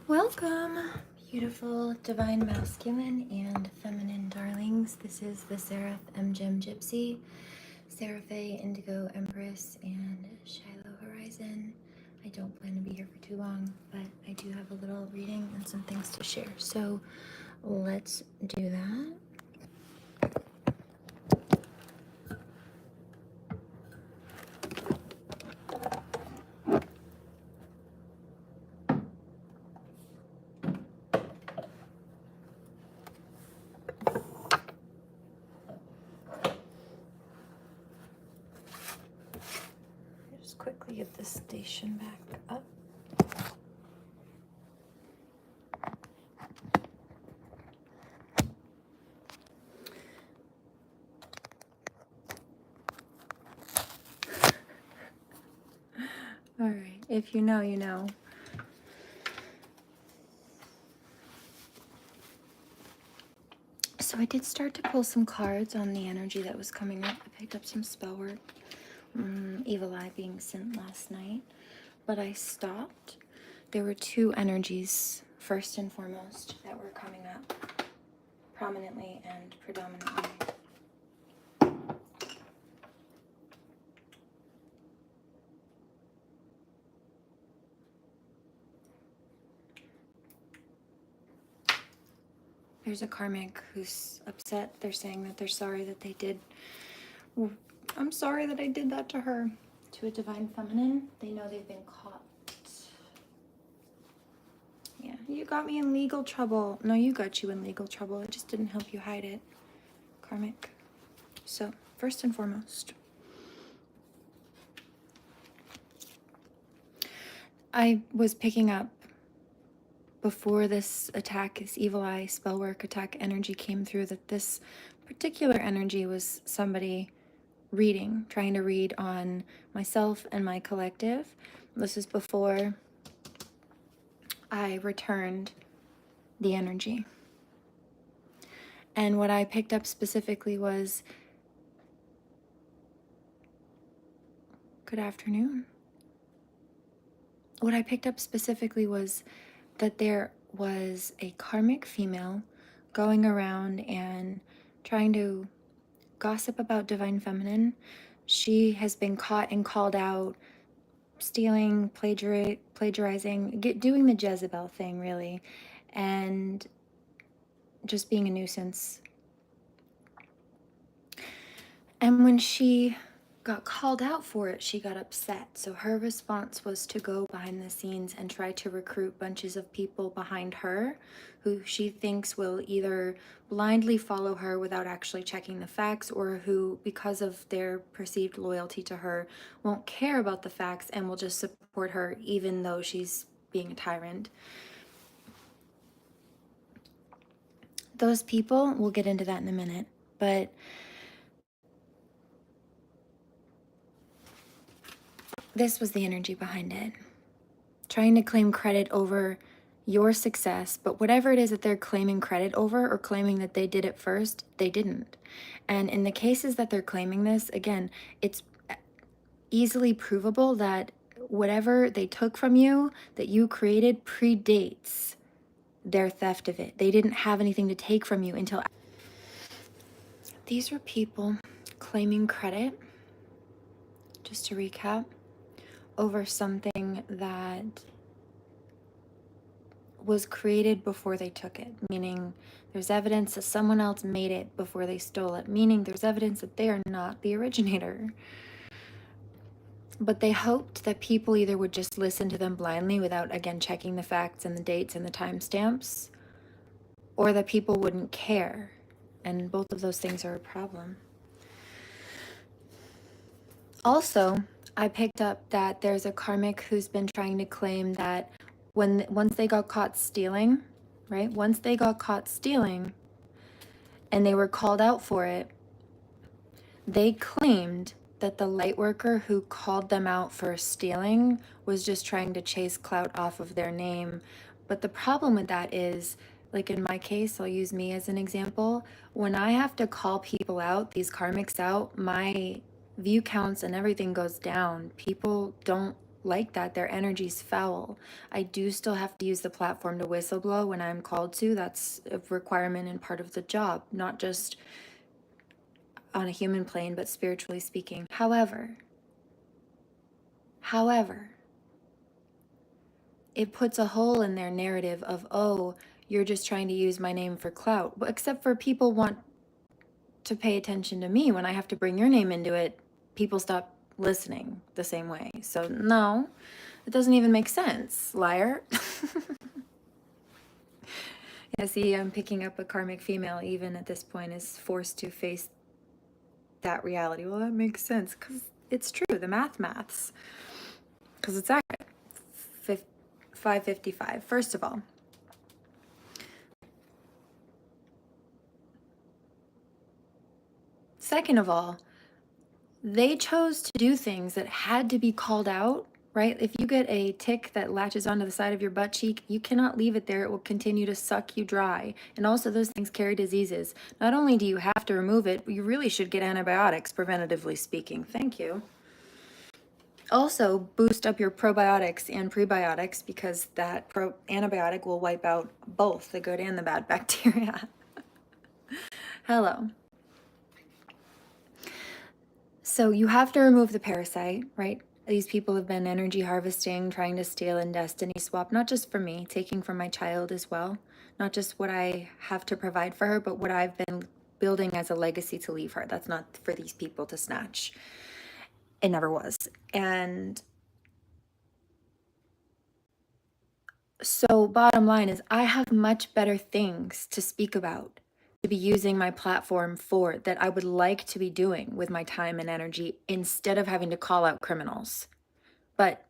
Welcome, beautiful divine masculine and feminine darlings. This is the Seraphim Gypsy, SeraFae Indigo Empress, and Shiloh Horizon. I don't plan to be here for too long, but I do have a little reading and some things to share. So let's do that. Just quickly get this station back up. All right, if you know, you know. So I did start to pull some cards on the energy that was coming up. I picked up some spell work, Evil Eye being sent last night, but I stopped. There were two energies, first and foremost, that were coming up prominently and predominantly. There's a karmic who's upset. They're saying that they're sorry that they did. I'm sorry that I did that to her. To a divine feminine, they know they've been caught. Yeah, you got me in legal trouble. No, you got you in legal trouble. It just didn't help you hide it. Karmic. So, first and foremost, I was picking up before this attack, this evil eye spellwork attack energy came through, that this particular energy was somebody reading, trying to read on myself and my collective. This is before I returned the energy. And what I picked up specifically was, good afternoon. What I picked up specifically was that there was a karmic female going around and trying to gossip about divine feminine. She has been caught and called out stealing, plagiarizing, doing the Jezebel thing, really, and just being a nuisance. And when she got called out for it, she got upset. So her response was to go behind the scenes and try to recruit bunches of people behind her who she thinks will either blindly follow her without actually checking the facts, or who, because of their perceived loyalty to her, won't care about the facts and will just support her even though she's being a tyrant. Those people, we'll get into that in a minute, but this was the energy behind it. Trying to claim credit over your success, but whatever it is that they're claiming credit over, or claiming that they did it first, they didn't. And in the cases that they're claiming this, again, it's easily provable that whatever they took from you, that you created, predates their theft of it. They didn't have anything to take from you until... These are people claiming credit, just to recap, over something that was created before they took it, meaning there's evidence that someone else made it before they stole it, meaning there's evidence that they are not the originator. But they hoped that people either would just listen to them blindly without, again, checking the facts and the dates and the timestamps, or that people wouldn't care. And both of those things are a problem. Also, I picked up that there's a karmic who's been trying to claim that once they got caught stealing, right? Once they got caught stealing and they were called out for it, they claimed that the light worker who called them out for stealing was just trying to chase clout off of their name. But the problem with that is, like in my case, I'll use me as an example. When I have to call people out, these karmics out, my view counts and everything goes down. People don't like that. Their energy's foul. I do still have to use the platform to whistleblow when I'm called to. That's a requirement and part of the job, not just on a human plane, but spiritually speaking. However, it puts a hole in their narrative of, oh, you're just trying to use my name for clout. Except for people want to pay attention to me. When I have to bring your name into it, people stop listening the same way. So no, it doesn't even make sense, liar. Yeah, see, I'm picking up a karmic female even at this point is forced to face that reality. Well, that makes sense because it's true, the maths. Because it's accurate. 555. First of all, second of all, they chose to do things that had to be called out, right? If you get a tick that latches onto the side of your butt cheek, you cannot leave it there. It will continue to suck you dry. And also those things carry diseases. Not only do you have to remove it, but you really should get antibiotics, preventatively speaking. Thank you. Also, boost up your probiotics and prebiotics because that antibiotic will wipe out both the good and the bad bacteria. Hello. So you have to remove the parasite, right? These people have been energy harvesting, trying to steal and destiny swap, not just from me, taking from my child as well. Not just what I have to provide for her, but what I've been building as a legacy to leave her. That's not for these people to snatch. It never was. And so bottom line is I have much better things to speak about, to be using my platform for, that I would like to be doing with my time and energy instead of having to call out criminals. But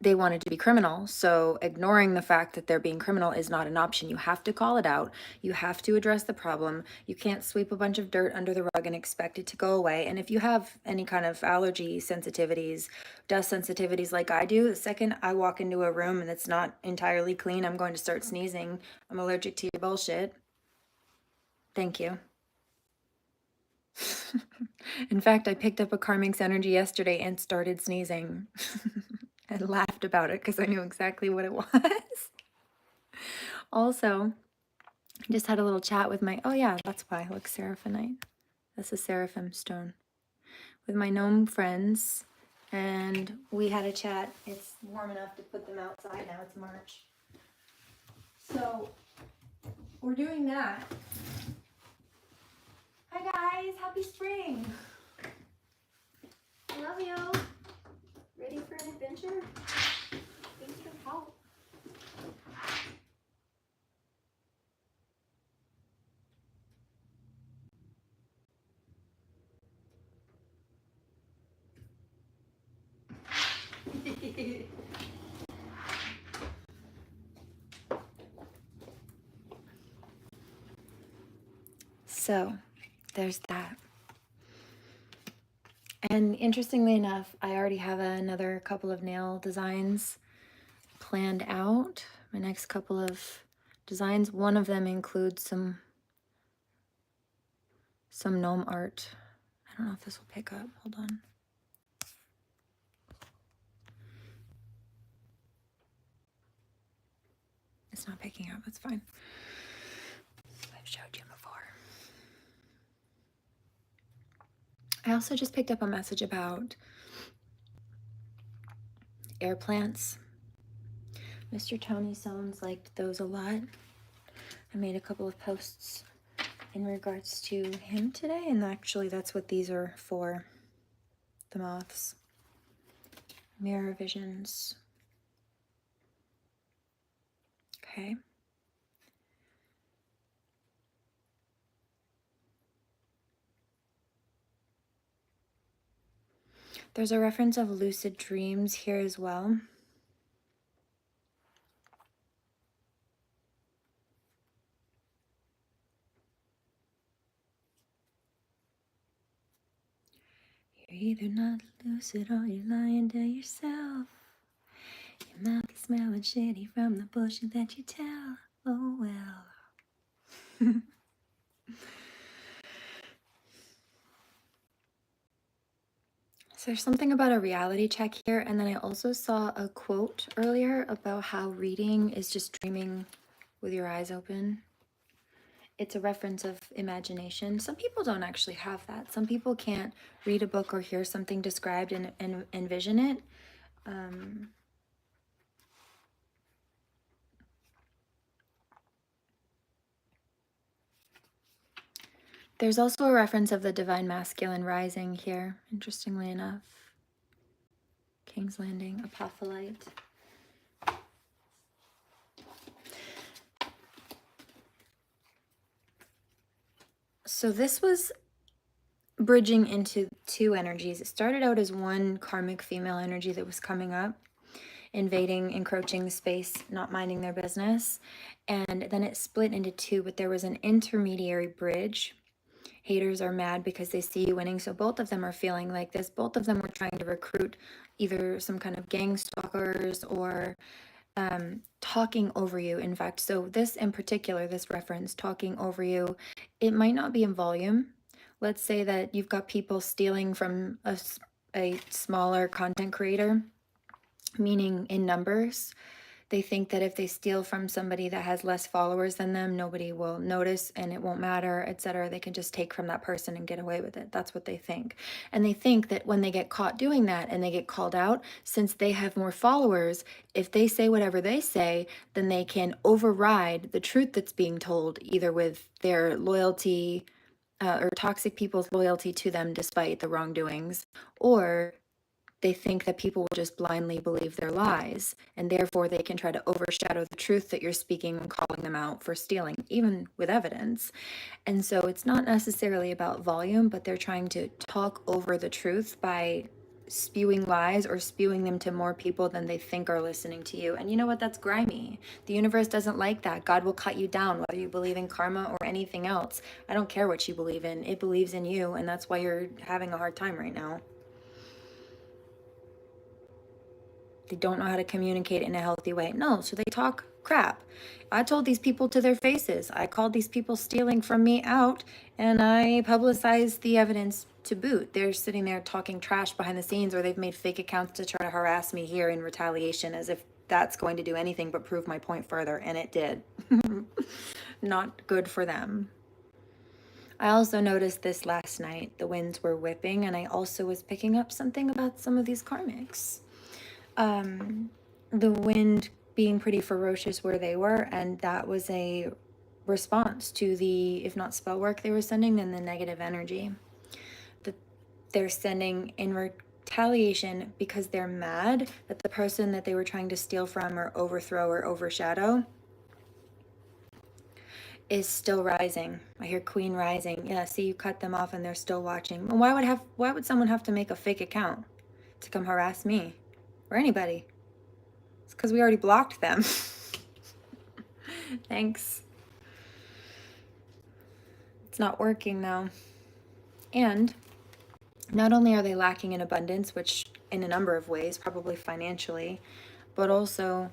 they wanted to be criminal, so ignoring the fact that they're being criminal is not an option. You have to call it out. You have to address the problem. You can't sweep a bunch of dirt under the rug and expect it to go away. And if you have any kind of allergy sensitivities, dust sensitivities like I do, the second I walk into a room and it's not entirely clean, I'm going to start sneezing. I'm allergic to your bullshit. Thank you. In fact, I picked up a Karmics energy yesterday and started sneezing. I laughed about it because I knew exactly what it was. Also, I just had a little chat with my, oh yeah, that's why, look, Seraphinite. That's a Seraphim stone. With my gnome friends, and we had a chat. It's warm enough to put them outside now, it's March. So, we're doing that. Hi guys, happy spring. I love you. Ready for an adventure? Thanks for the help. So, there's that. And interestingly enough, I already have another couple of nail designs planned out. My next couple of designs, one of them includes some gnome art. I don't know if this will pick up. Hold on. It's not picking up. That's fine. I've showed you before. I also just picked up a message about air plants. Mr. Tony Soames liked those a lot. I made a couple of posts in regards to him today, and actually that's what these are for, the moths. Mirror visions. Okay. There's a reference of lucid dreams here as well. You're either not lucid or you're lying to yourself. Your mouth is smelling shitty from the bullshit that you tell. Oh well. there's something about a reality check here, and then I also saw a quote earlier about how reading is just dreaming with your eyes open. It's a reference of imagination. Some people don't actually have that. Some people can't read a book or hear something described and envision it. There's also a reference of the divine masculine rising here, interestingly enough. King's Landing, Apophyllite. So this was bridging into two energies. It started out as one karmic female energy that was coming up, invading, encroaching the space, not minding their business. And then it split into two, but there was an intermediary bridge. Haters are mad because they see you winning. So both of them are feeling like this. Both of them were trying to recruit either some kind of gang stalkers or talking over you. In fact, so this in particular, this reference, talking over you, it might not be in volume. Let's say that you've got people stealing from a smaller content creator, meaning in numbers. They think that if they steal from somebody that has less followers than them, nobody will notice and it won't matter, etc. They can just take from that person and get away with it. That's what they think. And they think that when they get caught doing that and they get called out, since they have more followers, if they say whatever they say, then they can override the truth that's being told, either with their loyalty or toxic people's loyalty to them despite the wrongdoings, or they think that people will just blindly believe their lies, and therefore they can try to overshadow the truth that you're speaking and calling them out for stealing, even with evidence. And so it's not necessarily about volume, but they're trying to talk over the truth by spewing lies or spewing them to more people than they think are listening to you. And you know what? That's grimy. The universe doesn't like that. God will cut you down, whether you believe in karma or anything else. I don't care what you believe in. It believes in you, and that's why you're having a hard time right now. They don't know how to communicate in a healthy way. No, so they talk crap. I told these people to their faces. I called these people stealing from me out, and I publicized the evidence to boot. They're sitting there talking trash behind the scenes, or they've made fake accounts to try to harass me here in retaliation, as if that's going to do anything but prove my point further, and it did. Not good for them. I also noticed this last night. The winds were whipping, and I also was picking up something about some of these karmics. The wind being pretty ferocious where they were, and that was a response to the, if not spell work they were sending, then the negative energy that they're sending in retaliation because they're mad that the person that they were trying to steal from or overthrow or overshadow is still rising. I hear Queen rising. Yeah, see, you cut them off and they're still watching. Why would someone have to make a fake account to come harass me or anybody? It's because we already blocked them. Thanks. It's not working though. And not only are they lacking in abundance, which in a number of ways, probably financially, but also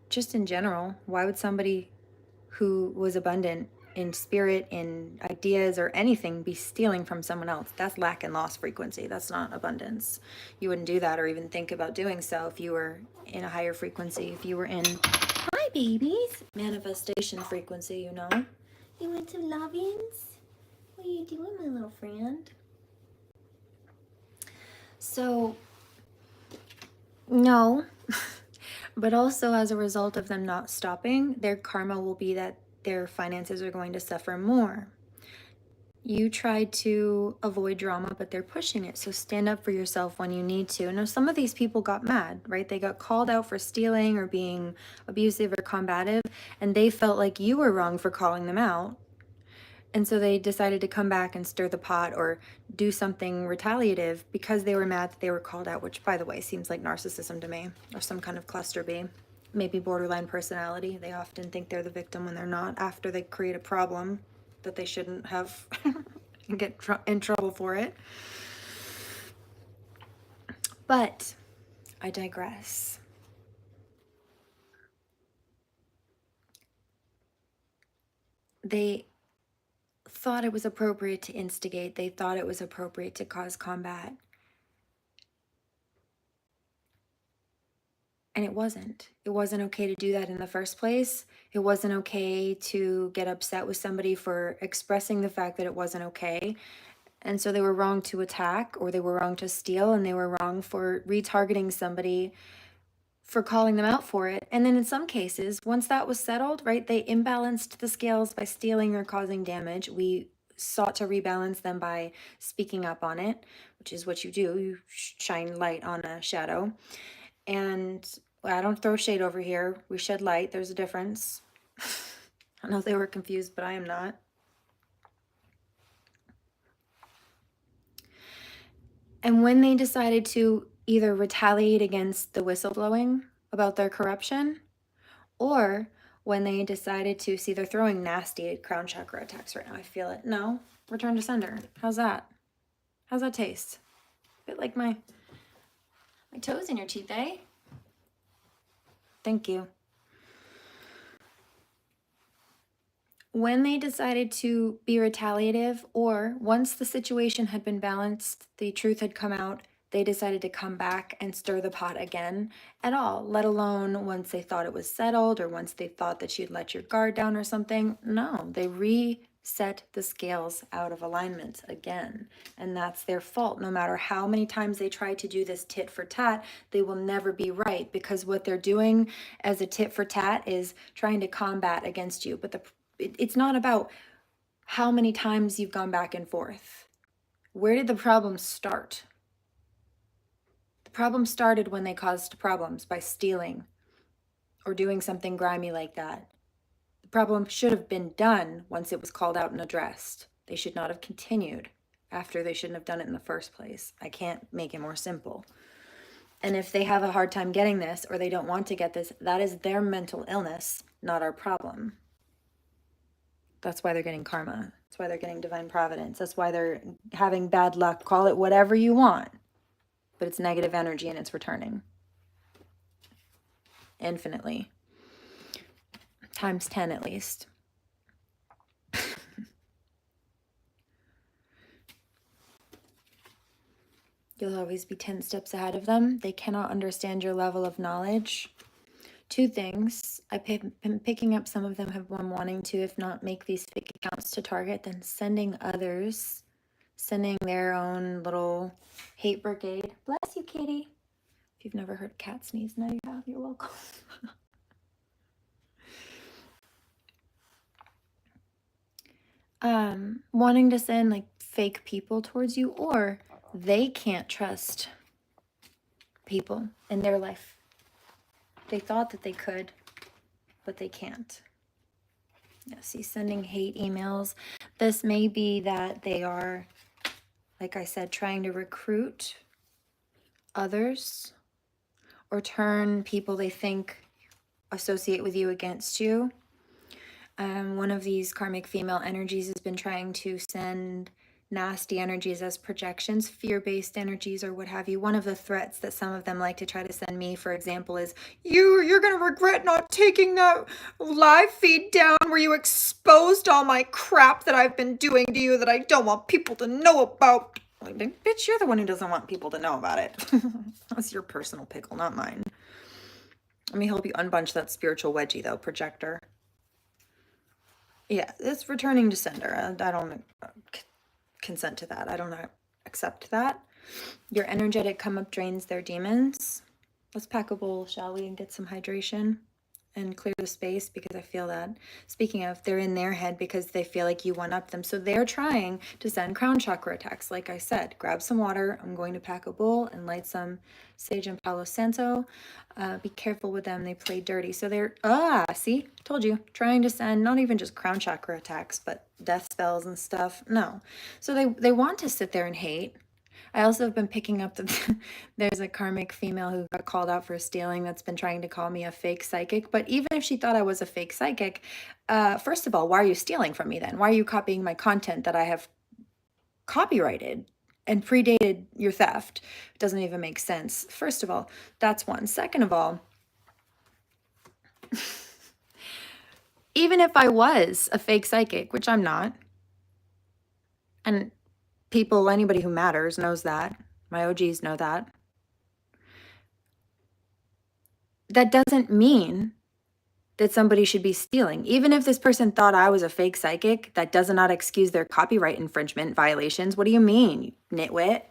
just in general, why would somebody who was abundant in spirit, in ideas, or anything be stealing from someone else? That's lack and loss frequency. That's not abundance. You wouldn't do that or even think about doing so if you were in a higher frequency, if you were in, hi babies, manifestation frequency, you know. You want some lovins? What are you doing, my little friend? So, no. But also as a result of them not stopping, their karma will be that their finances are going to suffer more. You tried to avoid drama, but they're pushing it. So stand up for yourself when you need to. Now, some of these people got mad, right? They got called out for stealing or being abusive or combative, and they felt like you were wrong for calling them out. And so they decided to come back and stir the pot or do something retaliative because they were mad that they were called out, which, by the way, seems like narcissism to me, or some kind of cluster B. Maybe borderline personality. They often think they're the victim when they're not, after they create a problem that they shouldn't have and get in trouble for it. But I digress. They thought it was appropriate to instigate. They thought it was appropriate to cause combat. And it wasn't. It wasn't okay to do that in the first place. It wasn't okay to get upset with somebody for expressing the fact that it wasn't okay. And so they were wrong to attack, or they were wrong to steal, and they were wrong for retargeting somebody, for calling them out for it. And then in some cases, once that was settled, right, they imbalanced the scales by stealing or causing damage. We sought to rebalance them by speaking up on it, which is what you do. You shine light on a shadow. And I don't throw shade over here. We shed light. There's a difference. I know they were confused, but I am not. And when they decided to either retaliate against the whistleblowing about their corruption, or when they decided to, see, they're throwing nasty crown chakra attacks right now. I feel it. No, return to sender. How's that? How's that taste? A bit like my toes in your teeth, eh? Thank you. When they decided to be retaliative, or once the situation had been balanced, the truth had come out, they decided to come back and stir the pot again at all, let alone once they thought it was settled, or once they thought that you'd let your guard down or something. No, they reset the scales out of alignment again. And that's their fault. No matter how many times they try to do this tit for tat, they will never be right, because what they're doing as a tit for tat is trying to combat against you. But it's not about how many times you've gone back and forth. Where did the problem start? The problem started when they caused problems by stealing or doing something grimy like that. The problem should have been done once it was called out and addressed. They should not have continued after they shouldn't have done it in the first place. I can't make it more simple. And if they have a hard time getting this, or they don't want to get this, that is their mental illness, not our problem. That's why they're getting karma. That's why they're getting divine providence. That's why they're having bad luck. Call it whatever you want. But it's negative energy and it's returning. Infinitely. Times 10 at least. You'll always be 10 steps ahead of them. They cannot understand your level of knowledge. Two things. I've been picking up, some of them have been wanting to, if not make these fake accounts to target, then sending others, sending their own little hate brigade. Bless you, Katie. If you've never heard a cat sneeze, now you have. You're welcome. Wanting to send like fake people towards you, or they can't trust people in their life. They thought that they could, but they can't. Yes, he's sending hate emails. This may be that they are, like I said, trying to recruit others or turn people they think associate with you against you. One of these karmic female energies has been trying to send nasty energies as projections, fear-based energies, or what have you. One of the threats that some of them like to try to send me, for example, is you're gonna regret not taking that live feed down where you exposed all my crap that I've been doing to you that I don't want people to know about. Like, bitch, you're the one who doesn't want people to know about it. That's your personal pickle, not mine. Let me help you unbunch that spiritual wedgie, though, projector. Yeah, it's returning to sender. I don't consent to that. I don't accept that. Your energetic come up drains their demons. Let's pack a bowl, shall we, and get some hydration and clear the space, because I feel that, speaking of, they're in their head because they feel like you one-up them. So they're trying to send crown chakra attacks. Like I said, grab some water. I'm going to pack a bowl and light some sage and Palo Santo. Be careful with them. They play dirty. So they're, see, told you, trying to send not even just crown chakra attacks, but death spells and stuff. No. So they want to sit there and hate. I also have been picking up that there's a karmic female who got called out for stealing that's been trying to call me a fake psychic. But even if she thought I was a fake psychic, first of all, why are you stealing from me then? Why are you copying my content that I have copyrighted and predated your theft? It doesn't even make sense. First of all, that's one. Second of all, even if I was a fake psychic, which I'm not, And people, anybody who matters knows that. My OGs know that. That doesn't mean that somebody should be stealing. Even if this person thought I was a fake psychic, that does not excuse their copyright infringement violations. What do you mean, you nitwit?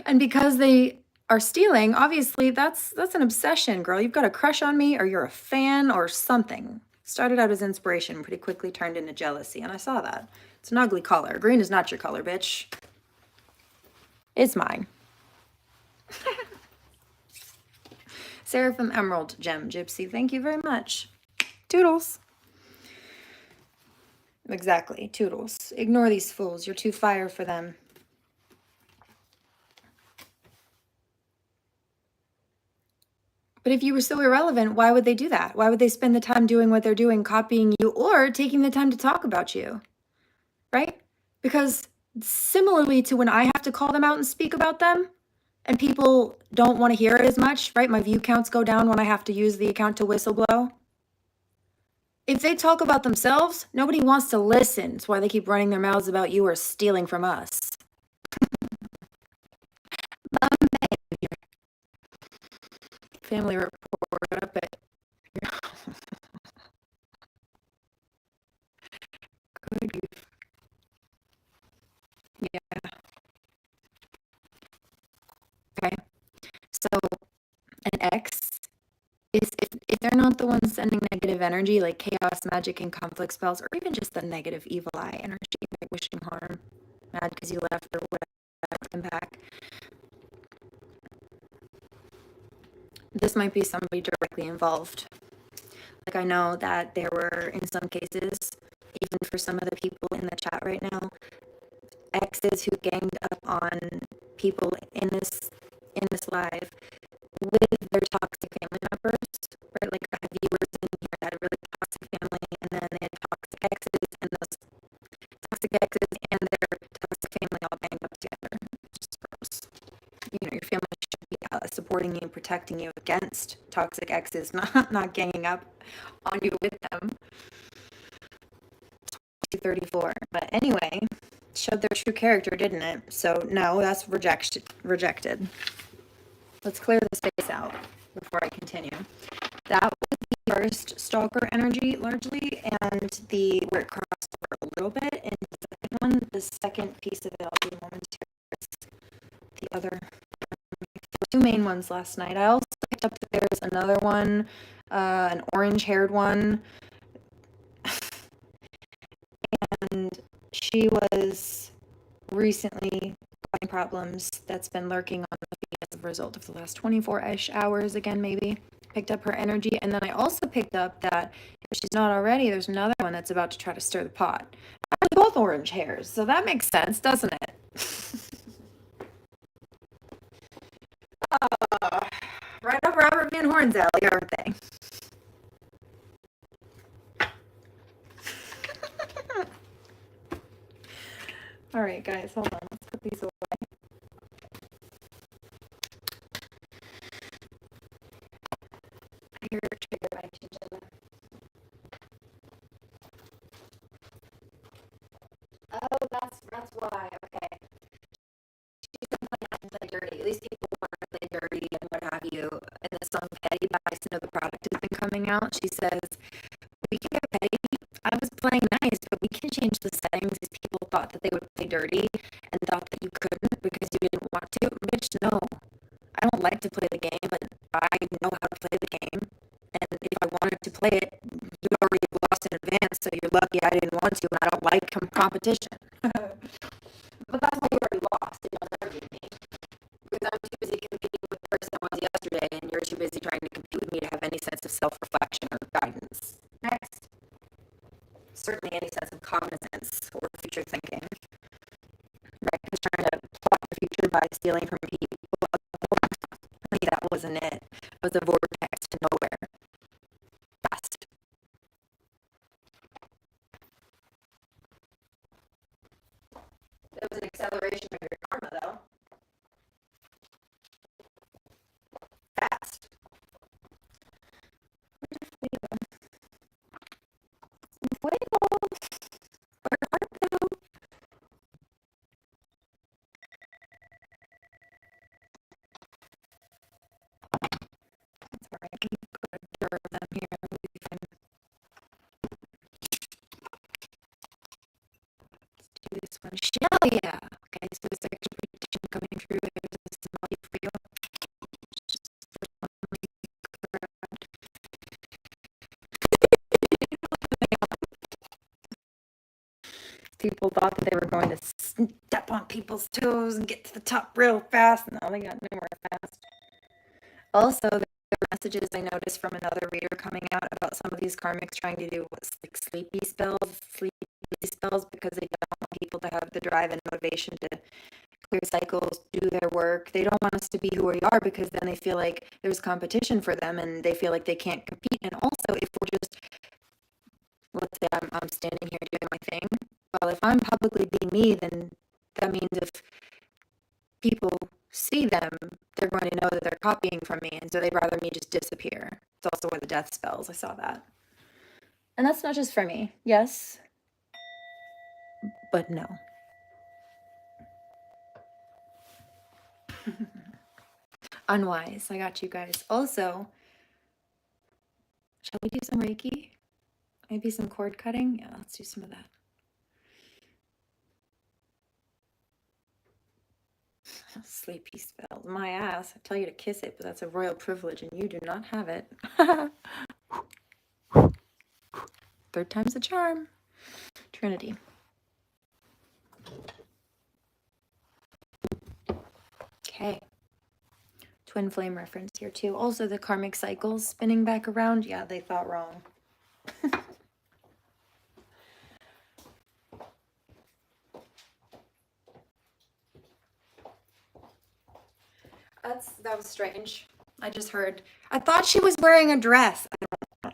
And because they are stealing, obviously that's an obsession, girl. You've got a crush on me, or you're a fan or something. Started out as inspiration, pretty quickly turned into jealousy, and I saw that. It's an ugly color. Green is not your color, bitch. It's mine. Seraphim Emerald Gem Gypsy, thank you very much. Toodles. Exactly, toodles. Ignore these fools. You're too fire for them. But if you were so irrelevant, why would they do that? Why would they spend the time doing what they're doing, copying you, or taking the time to talk about you? Right? Because similarly to when I have to call them out and speak about them, and people don't want to hear it as much, right? My view counts go down when I have to use the account to whistleblow. If they talk about themselves, nobody wants to listen. That's why they keep running their mouths about you or stealing from us. Family report up at good. Yeah. Okay. So an X is if they're not the ones sending negative energy like chaos, magic, and conflict spells, or even just the negative evil eye energy, like wishing harm, mad because you left or whatever, come back. This might be somebody directly involved. Like I know that there were, in some cases, even for some of the people in the chat right now, exes who ganged up on people in this live with their toxic family members, right? Like I have viewers in here that are really toxic family, and then they had toxic exes, and those toxic exes and their toxic family all ganged up together. It's just gross. You know, your family should be supporting you and protecting you against toxic exes, not ganging up on you with them. 234. But anyway, showed their true character, didn't it? So no, that's rejected. Let's clear the space out before I continue. That was the first stalker energy largely, and the where it crossed over a little bit. And the second one, the second piece of it, I'll do momentarily. The other two main ones last night. I also picked up that there's another one, an orange-haired one, and she was recently having problems that's been lurking on the feed as a result of the last 24-ish hours again, maybe. Picked up her energy, and then I also picked up that if she's not already, there's another one that's about to try to stir the pot. Both orange hairs, so that makes sense, doesn't it? Right up Robert Van Horn's alley, aren't they? All right, guys, hold on. Let's put these away. I hear a trigger by Oh, that's why. Okay. She's been playing play dirty. At least people want to play dirty and what have you. In the song Petty by Snow, the product has been coming out. She says, "We can get petty. I was playing nice, but we can change the settings." These people thought that they would play dirty and thought that you couldn't because you didn't want to. Bitch, no. I don't like to play the game, but I know how to play the game. And if I wanted to play it, you'd already lost in advance, so you're lucky I didn't want to, and I don't like competition. But that's why you already lost. It don't ever beat me. Because I'm too busy competing with the person I was yesterday, and you're too busy trying to compete with me to have any sense of self-reflection or guidance. Next. Certainly any sense of cognizance or future thinking. Right? Because trying to plot the future by stealing from people, that wasn't it. It was a vortex to nowhere. Fast. It was an acceleration of your karma, though. Fast. Fuego. People thought that they were going to step on people's toes and get to the top real fast. No, they got nowhere fast. Also, there were messages I noticed from another reader coming out about some of these karmics trying to do like sleepy spells because they don't want people to have the drive and motivation to clear cycles, do their work. They don't want us to be who we are because then they feel like there's competition for them and they feel like they can't compete. And also, if we're just, let's say I'm standing here doing my thing, well, if I'm publicly being me, then that means if people see them, they're going to know that they're copying from me, and so they'd rather me just disappear. It's also where the death spells. I saw that. And that's not just for me. Yes, but no. Unwise. I got you guys. Also, shall we do some Reiki? Maybe some cord cutting? Yeah, let's do some of that. Sleepy spells. My ass. I tell you to kiss it, but that's a royal privilege, and you do not have it. Third time's the charm. Trinity. Okay. Twin flame reference here too. Also the karmic cycles spinning back around. Yeah, they thought wrong. That was strange. I just heard. I thought she was wearing a dress.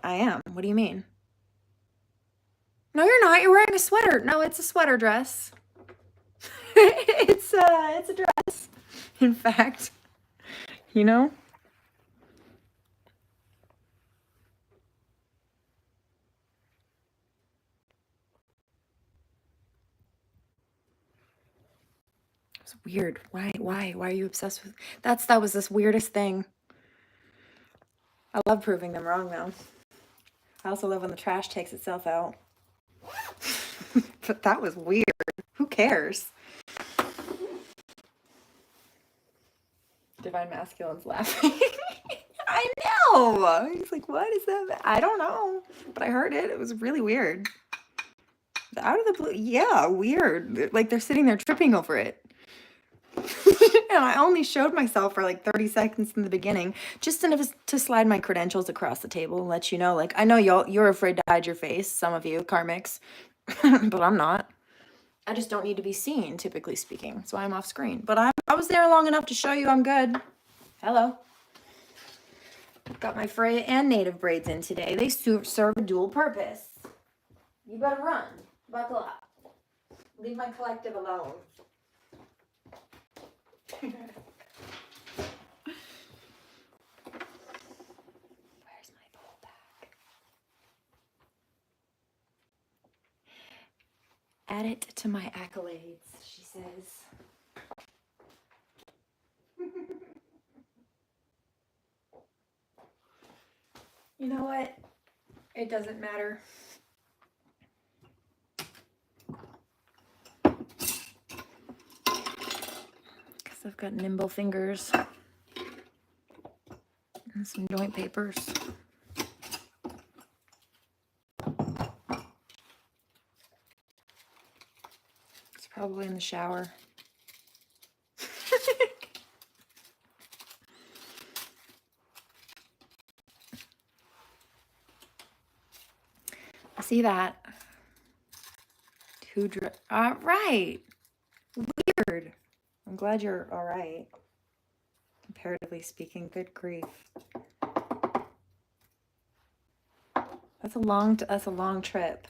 I am. What do you mean? No, you're not. You're wearing a sweater. No, it's a sweater dress. It's a dress. In fact, you know. It's weird. Why are you obsessed with that was this weirdest thing. I love proving them wrong though. I also love when the trash takes itself out. But that was weird. Who cares? Divine Masculine's laughing. I know. He's like, what is that? I don't know. But I heard it. It was really weird. Out of the blue. Yeah, weird. Like they're sitting there tripping over it. And I only showed myself for like 30 seconds in the beginning, just enough to slide my credentials across the table and let you know, like, I know you're afraid to hide your face, some of you, karmics, but I'm not. I just don't need to be seen, typically speaking, so I'm off screen. But I was there long enough to show you I'm good. Hello. Got my Freya and native braids in today. They serve a dual purpose. You better run. Buckle up. Leave my collective alone. Where's my bowl back? Add it to my accolades, she says. You know what? It doesn't matter. Because I've got nimble fingers and some joint papers. It's probably in the shower. I see that. All right. Weird. I'm glad you're all right. Comparatively speaking, good grief. That's a long trip.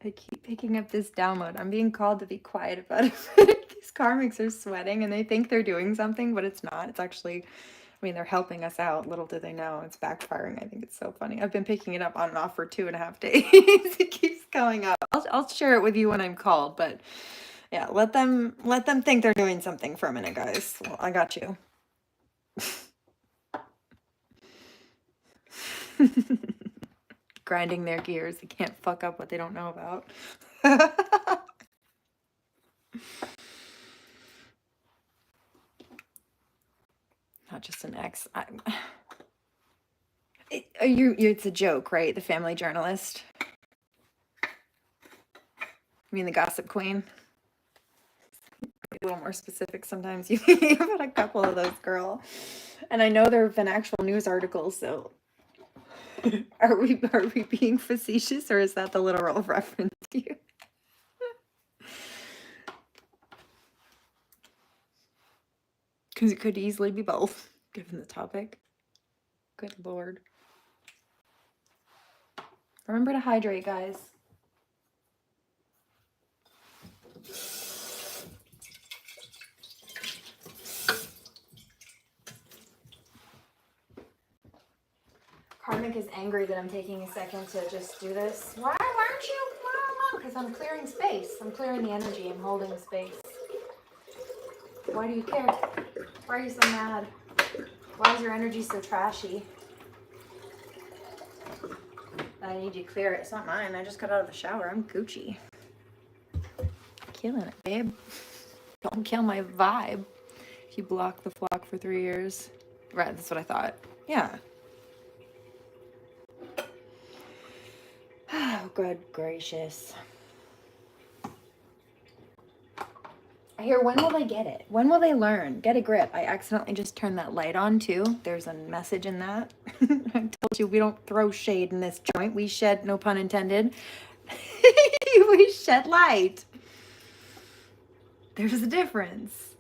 I keep picking up this download. I'm being called to be quiet about it. These karmics are sweating and they think they're doing something, but it's not. It's actually, I mean, they're helping us out. Little do they know it's backfiring. I think it's so funny. I've been picking it up on and off for 2.5 days. It keeps going up. I'll share it with you when I'm called, but yeah, let them think they're doing something for a minute, guys. Well, I got you. Grinding their gears. They can't fuck up what they don't know about. just an ex. It's a joke, right? The family journalist. I mean, the gossip queen. A little more specific sometimes. You about a couple of those, girl. And I know there have been actual news articles, so are we being facetious, or is that the literal reference to you? Because it could easily be both, given the topic. Good Lord. Remember to hydrate, guys. Karmic is angry that I'm taking a second to just do this. Why aren't you? Because I'm clearing space. I'm clearing the energy. I'm holding space. Why do you care? Why are you so mad? Why is your energy so trashy? I need you to clear it. It's not mine. I just got out of the shower. I'm Gucci. Killing it, babe. Don't kill my vibe. If you block the flock for 3 years. Right, that's what I thought. Yeah. Oh, good gracious. I hear, when will they get it? When will they learn? Get a grip. I accidentally just turned that light on too. There's a message in that. I told you we don't throw shade in this joint. We shed, no pun intended. We shed light. There's a difference.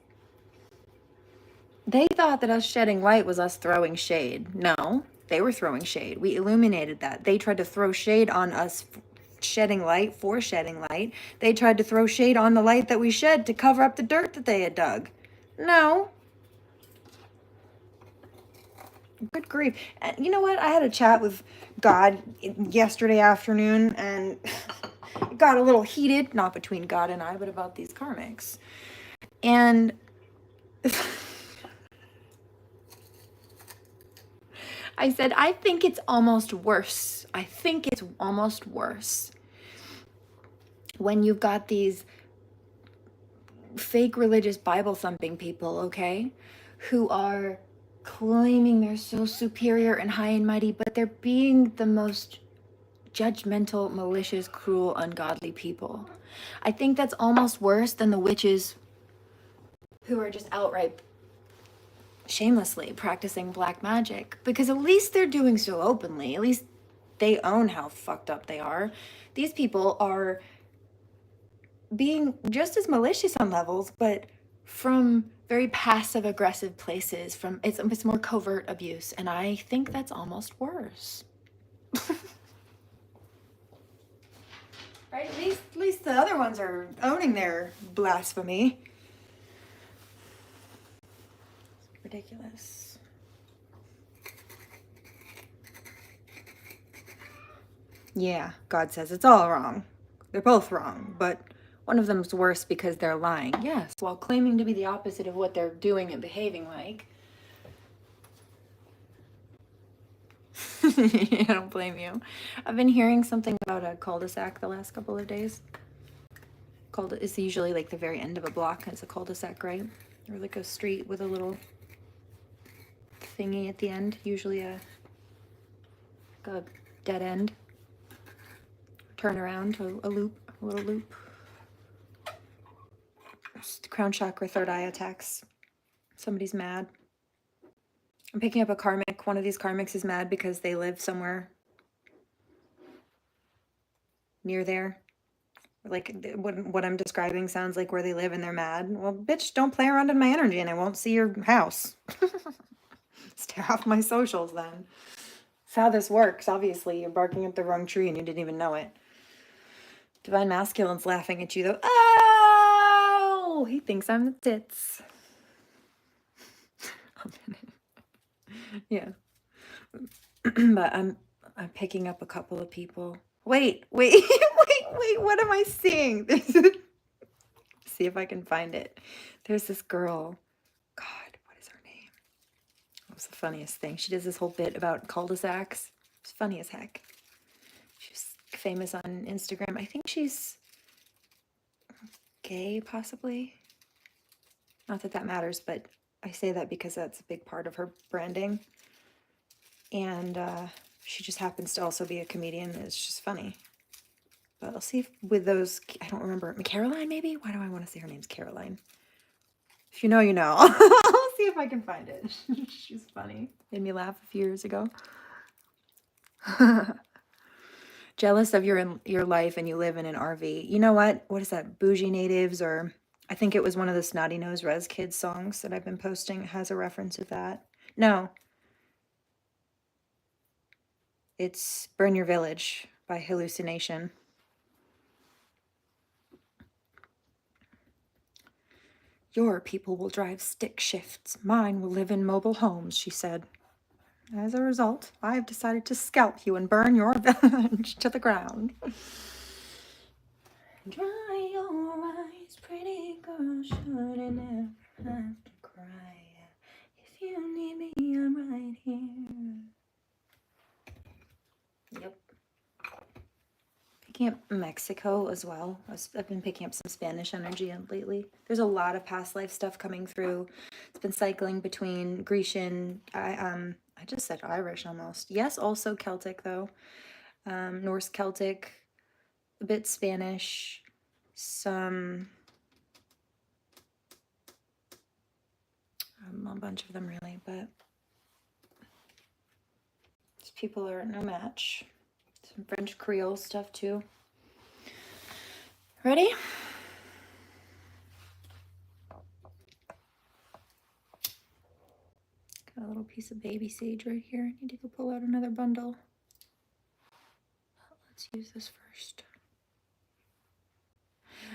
They thought that us shedding light was us throwing shade. No, they were throwing shade. We illuminated that. They tried to throw shade on us shedding light for shedding light. They tried to throw shade on the light that we shed to cover up the dirt that they had dug. No. Good grief. And you know what? I had a chat with God yesterday afternoon, and it got a little heated, not between God and I, but about these karmics. And I said, I think it's almost worse. I think it's almost worse when you've got these fake religious Bible thumping people, okay, who are claiming they're so superior and high and mighty, but they're being the most judgmental, malicious, cruel, ungodly people. I think that's almost worse than the witches who are just outright shamelessly practicing black magic, because at least they're doing so openly. At least they own how fucked up they are. These people are being just as malicious on levels, but from very passive aggressive places. From it's more covert abuse, and I think that's almost worse. Right? At least the other ones are owning their blasphemy. Ridiculous. Yeah, God says it's all wrong. They're both wrong, but one of them's worse because they're lying. Yes, while claiming to be the opposite of what they're doing and behaving like. I don't blame you. I've been hearing something about a cul-de-sac the last couple of days. It's usually like the very end of a block, and it's a cul-de-sac, right? Or like a street with a little thingy at the end, usually a dead end. Turn around, a loop, a little loop. Crown chakra, third eye attacks. Somebody's mad. I'm picking up a karmic. One of these karmics is mad because they live somewhere near there. Like what I'm describing sounds like where they live and they're mad. Well, bitch, don't play around in my energy and I won't see your house. Stay off my socials then. That's how this works. Obviously, you're barking at the wrong tree and you didn't even know it. Divine Masculine's laughing at you though. Oh, he thinks I'm the tits. Yeah. But I'm picking up a couple of people. Wait, what am I seeing? See if I can find it. There's this girl. God, what is her name? It was the funniest thing. She does this whole bit about cul-de-sacs. It's funny as heck. She's famous on Instagram. I think she's gay, possibly. Not that that matters, but I say that because that's a big part of her branding. And she just happens to also be a comedian. It's just funny. But I'll see if with those, I don't remember, Caroline maybe? Why do I want to say her name's Caroline? If you know, you know. I'll see if I can find it. She's funny. Made me laugh a few years ago. Jealous of your life and you live in an RV. You know what? What is that? Bougie Natives, or I think it was one of the Snotty Nose Res Kids songs that I've been posting. It has a reference to that. No. It's Burn Your Village by Hallucination. Your people will drive stick shifts. Mine will live in mobile homes, she said. As a result, I have decided to scalp you and burn your village to the ground. Dry your eyes, pretty girl, shouldn't never have to cry. If you need me, I'm right here. Yep. Picking up Mexico as well. I've been picking up some Spanish energy lately. There's a lot of past life stuff coming through. It's been cycling between Grecian, I just said Irish almost. Yes, also Celtic though. Norse Celtic, a bit Spanish, some, a bunch of them really, but these people are no match. Some French Creole stuff too. Ready? Got a little piece of baby sage right here. I need to go pull out another bundle. Let's use this first.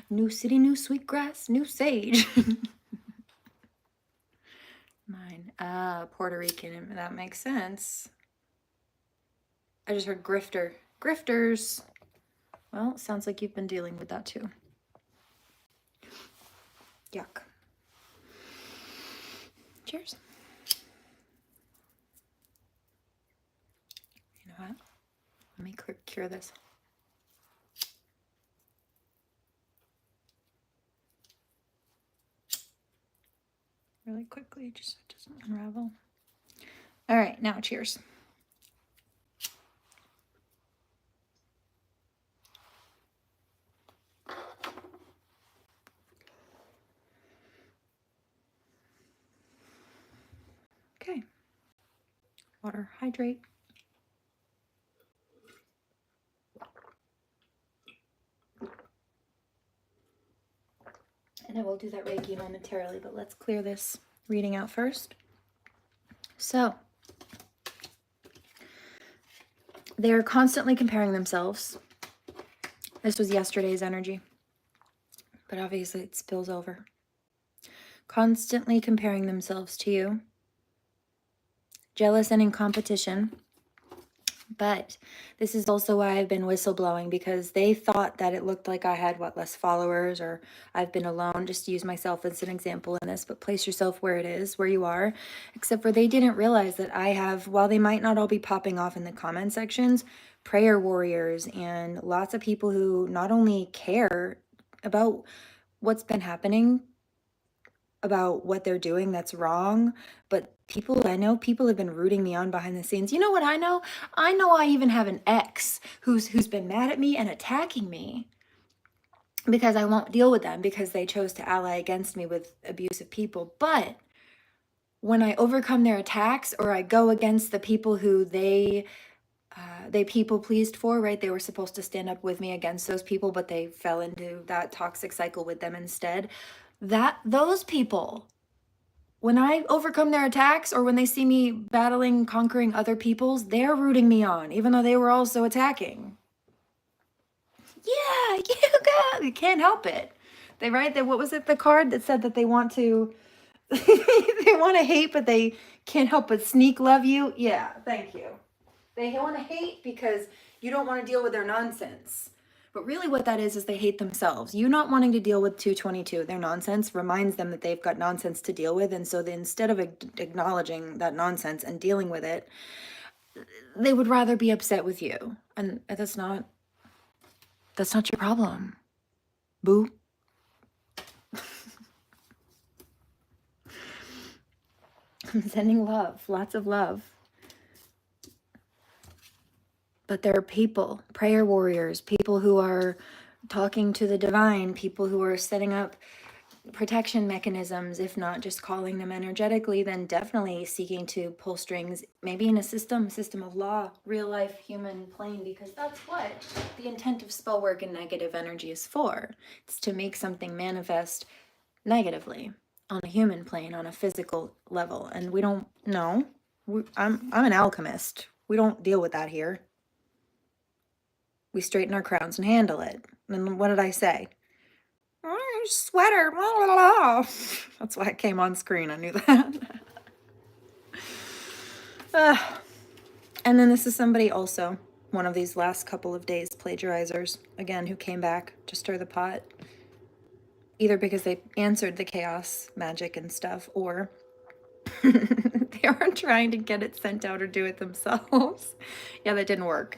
New city, new sweetgrass, new sage. Mine. Puerto Rican. That makes sense. I just heard grifter. Grifters. Well, sounds like you've been dealing with that too. Yuck. Cheers. You know what? Let me cure this. Really quickly, just so it doesn't unravel. All right, now cheers. Okay. Water, hydrate. And I will do that Reiki momentarily, but let's clear this reading out first. So, they're constantly comparing themselves. This was yesterday's energy, but obviously it spills over. Constantly comparing themselves to you. Jealous and in competition. But this is also why I've been whistleblowing, because they thought that it looked like I had, less followers, or I've been alone. Just to use myself as an example in this, but place yourself where it is, where you are. Except for they didn't realize that I have, while they might not all be popping off in the comment sections, prayer warriors and lots of people who not only care about what's been happening, about what they're doing that's wrong, but I know people have been rooting me on behind the scenes. You know what I know? I know I even have an ex who's been mad at me and attacking me because I won't deal with them because they chose to ally against me with abusive people. But when I overcome their attacks, or I go against the people who they people pleased for, right? They were supposed to stand up with me against those people, but they fell into that toxic cycle with them instead. Those people, when I overcome their attacks, or when they see me battling, conquering other people's, they're rooting me on, even though they were also attacking. Yeah, you can't help it. They write that, what was it, the card that said that they want to, they want to hate, but they can't help but sneak love you? Yeah, thank you. They want to hate because you don't want to deal with their nonsense. But really what that is they hate themselves. You not wanting to deal with 222, their nonsense, reminds them that they've got nonsense to deal with. And so instead of acknowledging that nonsense and dealing with it, they would rather be upset with you. And that's not your problem. Boo. I'm sending love, lots of love. But there are people, prayer warriors, people who are talking to the divine, people who are setting up protection mechanisms, if not just calling them energetically, then definitely seeking to pull strings, maybe in a system of law, real life human plane, because that's what the intent of spell work and negative energy is for. It's to make something manifest negatively on a human plane, on a physical level. And we don't know. I'm an alchemist. We don't deal with that here. We straighten our crowns and handle it. And what did I say? Sweater. Blah, blah, blah. That's why it came on screen. I knew that. And then this is somebody also, one of these last couple of days plagiarizers, again, who came back to stir the pot. Either because they answered the chaos magic and stuff, or they are trying to get it sent out or do it themselves. Yeah, that didn't work.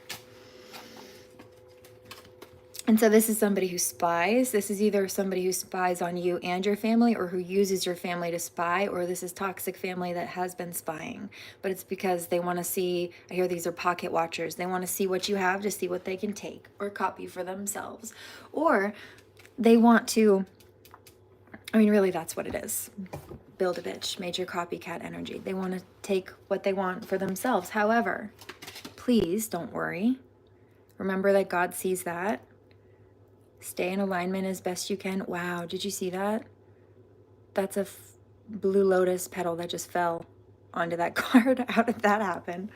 And so this is somebody who spies. This is either somebody who spies on you and your family, or who uses your family to spy, or this is toxic family that has been spying. But it's because they want to see, I hear these are pocket watchers. They want to see what you have to see what they can take or copy for themselves. Or they want to, I mean, really that's what it is. Build a bitch, major copycat energy. They want to take what they want for themselves. However, please don't worry. Remember that God sees that. Stay in alignment as best you can. Wow, did you see that? That's a blue lotus petal that just fell onto that card. How did that happen?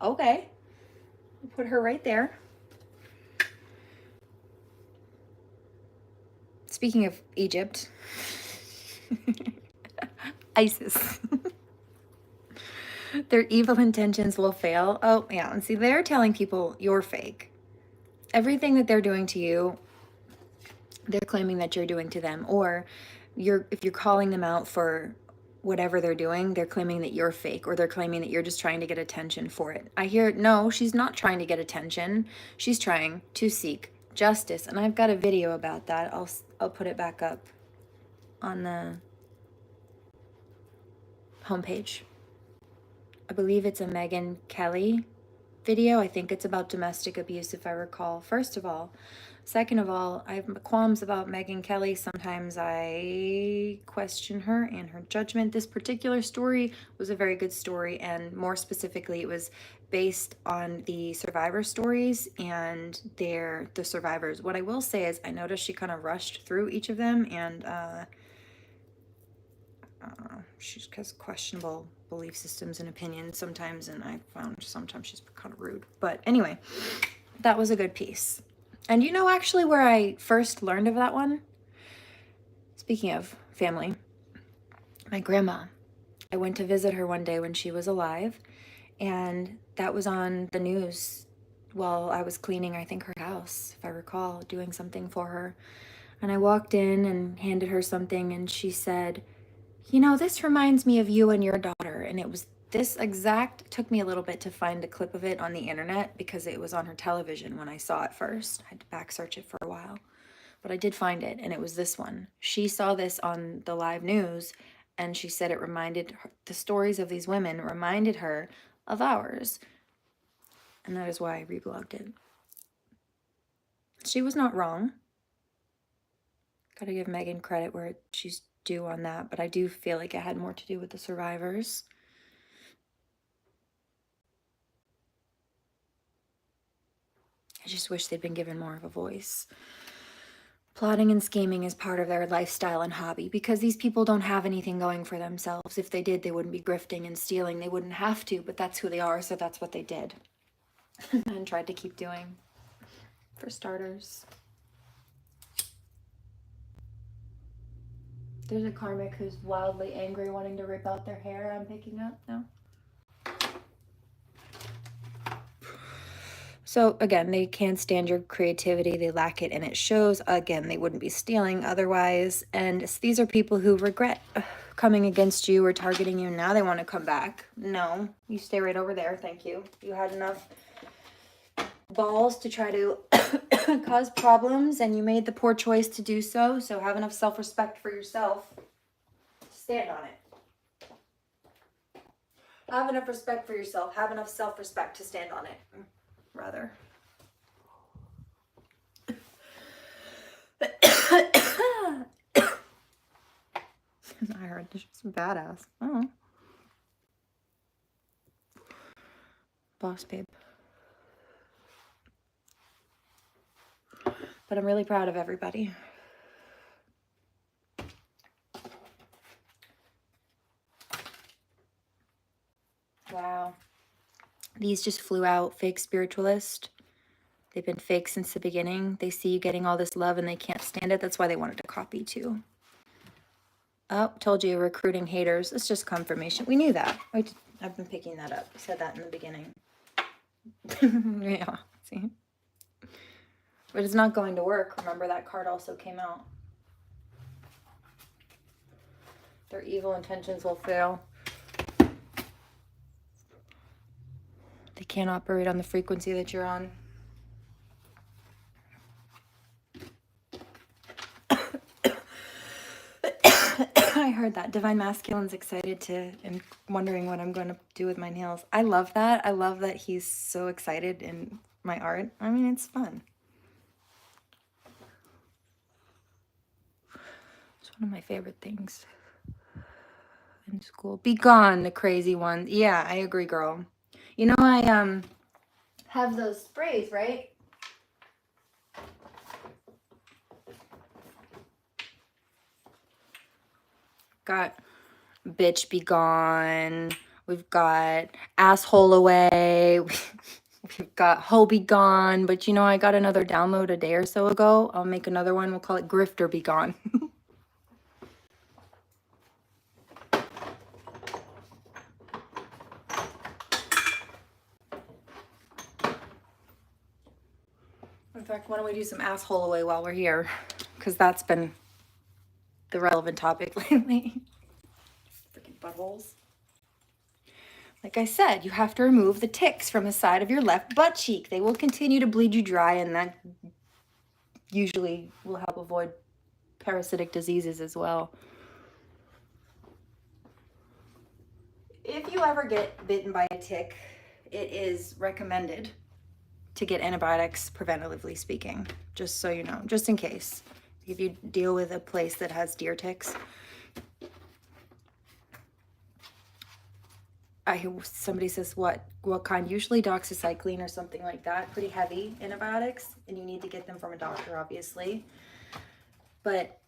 Okay. Put her right there. Speaking of Egypt, Isis. Their evil intentions will fail. Oh, yeah. And see, they're telling people you're fake. Everything that they're doing to you, they're claiming that you're doing to them. Or if you're calling them out for whatever they're doing, they're claiming that you're fake, or they're claiming that you're just trying to get attention for it. I hear, no, she's not trying to get attention. She's trying to seek justice. And I've got a video about that. I'll put it back up on the homepage. I believe it's a Megyn Kelly video. I think it's about domestic abuse, if I recall. First of all. Second of all, I have qualms about Megyn Kelly. Sometimes I question her and her judgment. This particular story was a very good story, and more specifically, it was based on the survivor stories and the survivors. What I will say is I noticed she kind of rushed through each of them, and she has questionable belief systems and opinions sometimes, and I found sometimes she's kind of rude. But anyway, that was a good piece. And you know actually where I first learned of that one? Speaking of family, my grandma. I went to visit her one day when she was alive, and that was on the news while I was cleaning, I think, her house, if I recall, doing something for her. And I walked in and handed her something, and she said, you know, this reminds me of you and your daughter. And it was this exact, took me a little bit to find a clip of it on the internet because it was on her television when I saw it first. I had to back search it for a while, but I did find it, and it was this one. She saw this on the live news, and she said it reminded her, the stories of these women reminded her of ours. And that is why I reblogged it. She was not wrong. Gotta give Megyn credit where she's due on that, but I do feel like it had more to do with the survivors. I just wish they'd been given more of a voice. Plotting and scheming is part of their lifestyle and hobby because these people don't have anything going for themselves. If they did, they wouldn't be grifting and stealing. They wouldn't have to, but that's who they are, so that's what they did and tried to keep doing, for starters. There's a karmic who's wildly angry, wanting to rip out their hair. I'm picking up now. So again, they can't stand your creativity. They lack it, and it shows. Again, they wouldn't be stealing otherwise. And these are people who regret coming against you or targeting you. Now they want to come back. No, you stay right over there. Thank you. You had enough balls to try to cause problems, and you made the poor choice to do so. So have enough self-respect for yourself. stand on it. Have enough respect for yourself. Have enough self-respect to stand on it, rather. I heard this is badass. Oh. Boss babe. But I'm really proud of everybody. Wow. These just flew out. Fake spiritualist. They've been fake since the beginning. They see you getting all this love and they can't stand it. That's why they wanted to copy too. Oh, told you, recruiting haters. It's just confirmation. We knew that. I've been picking that up. I said that in the beginning. Yeah, see? But it's not going to work. Remember, that card also came out. Their evil intentions will fail. They can't operate on the frequency that you're on. I heard that. Divine Masculine's excited to and wondering what I'm going to do with my nails. I love that. I love that he's so excited in my art. I mean, it's fun. It's one of my favorite things in school. Be gone, the crazy one. Yeah, I agree, girl. You know, I have those sprays, right? Got bitch be gone. We've got asshole away. We've got hoe be gone. But you know, I got another download a day or so ago. I'll make another one. We'll call it grifter be gone. In fact, why don't we do some asshole away while we're here? Because that's been the relevant topic lately. Freaking buttholes. Like I said, you have to remove the ticks from the side of your left butt cheek. They will continue to bleed you dry, and that usually will help avoid parasitic diseases as well. If you ever get bitten by a tick, it is recommended to get antibiotics, preventatively speaking, just so you know, just in case. If you deal with a place that has deer ticks. Somebody says what kind? Usually doxycycline or something like that. Pretty heavy antibiotics, and you need to get them from a doctor, obviously. But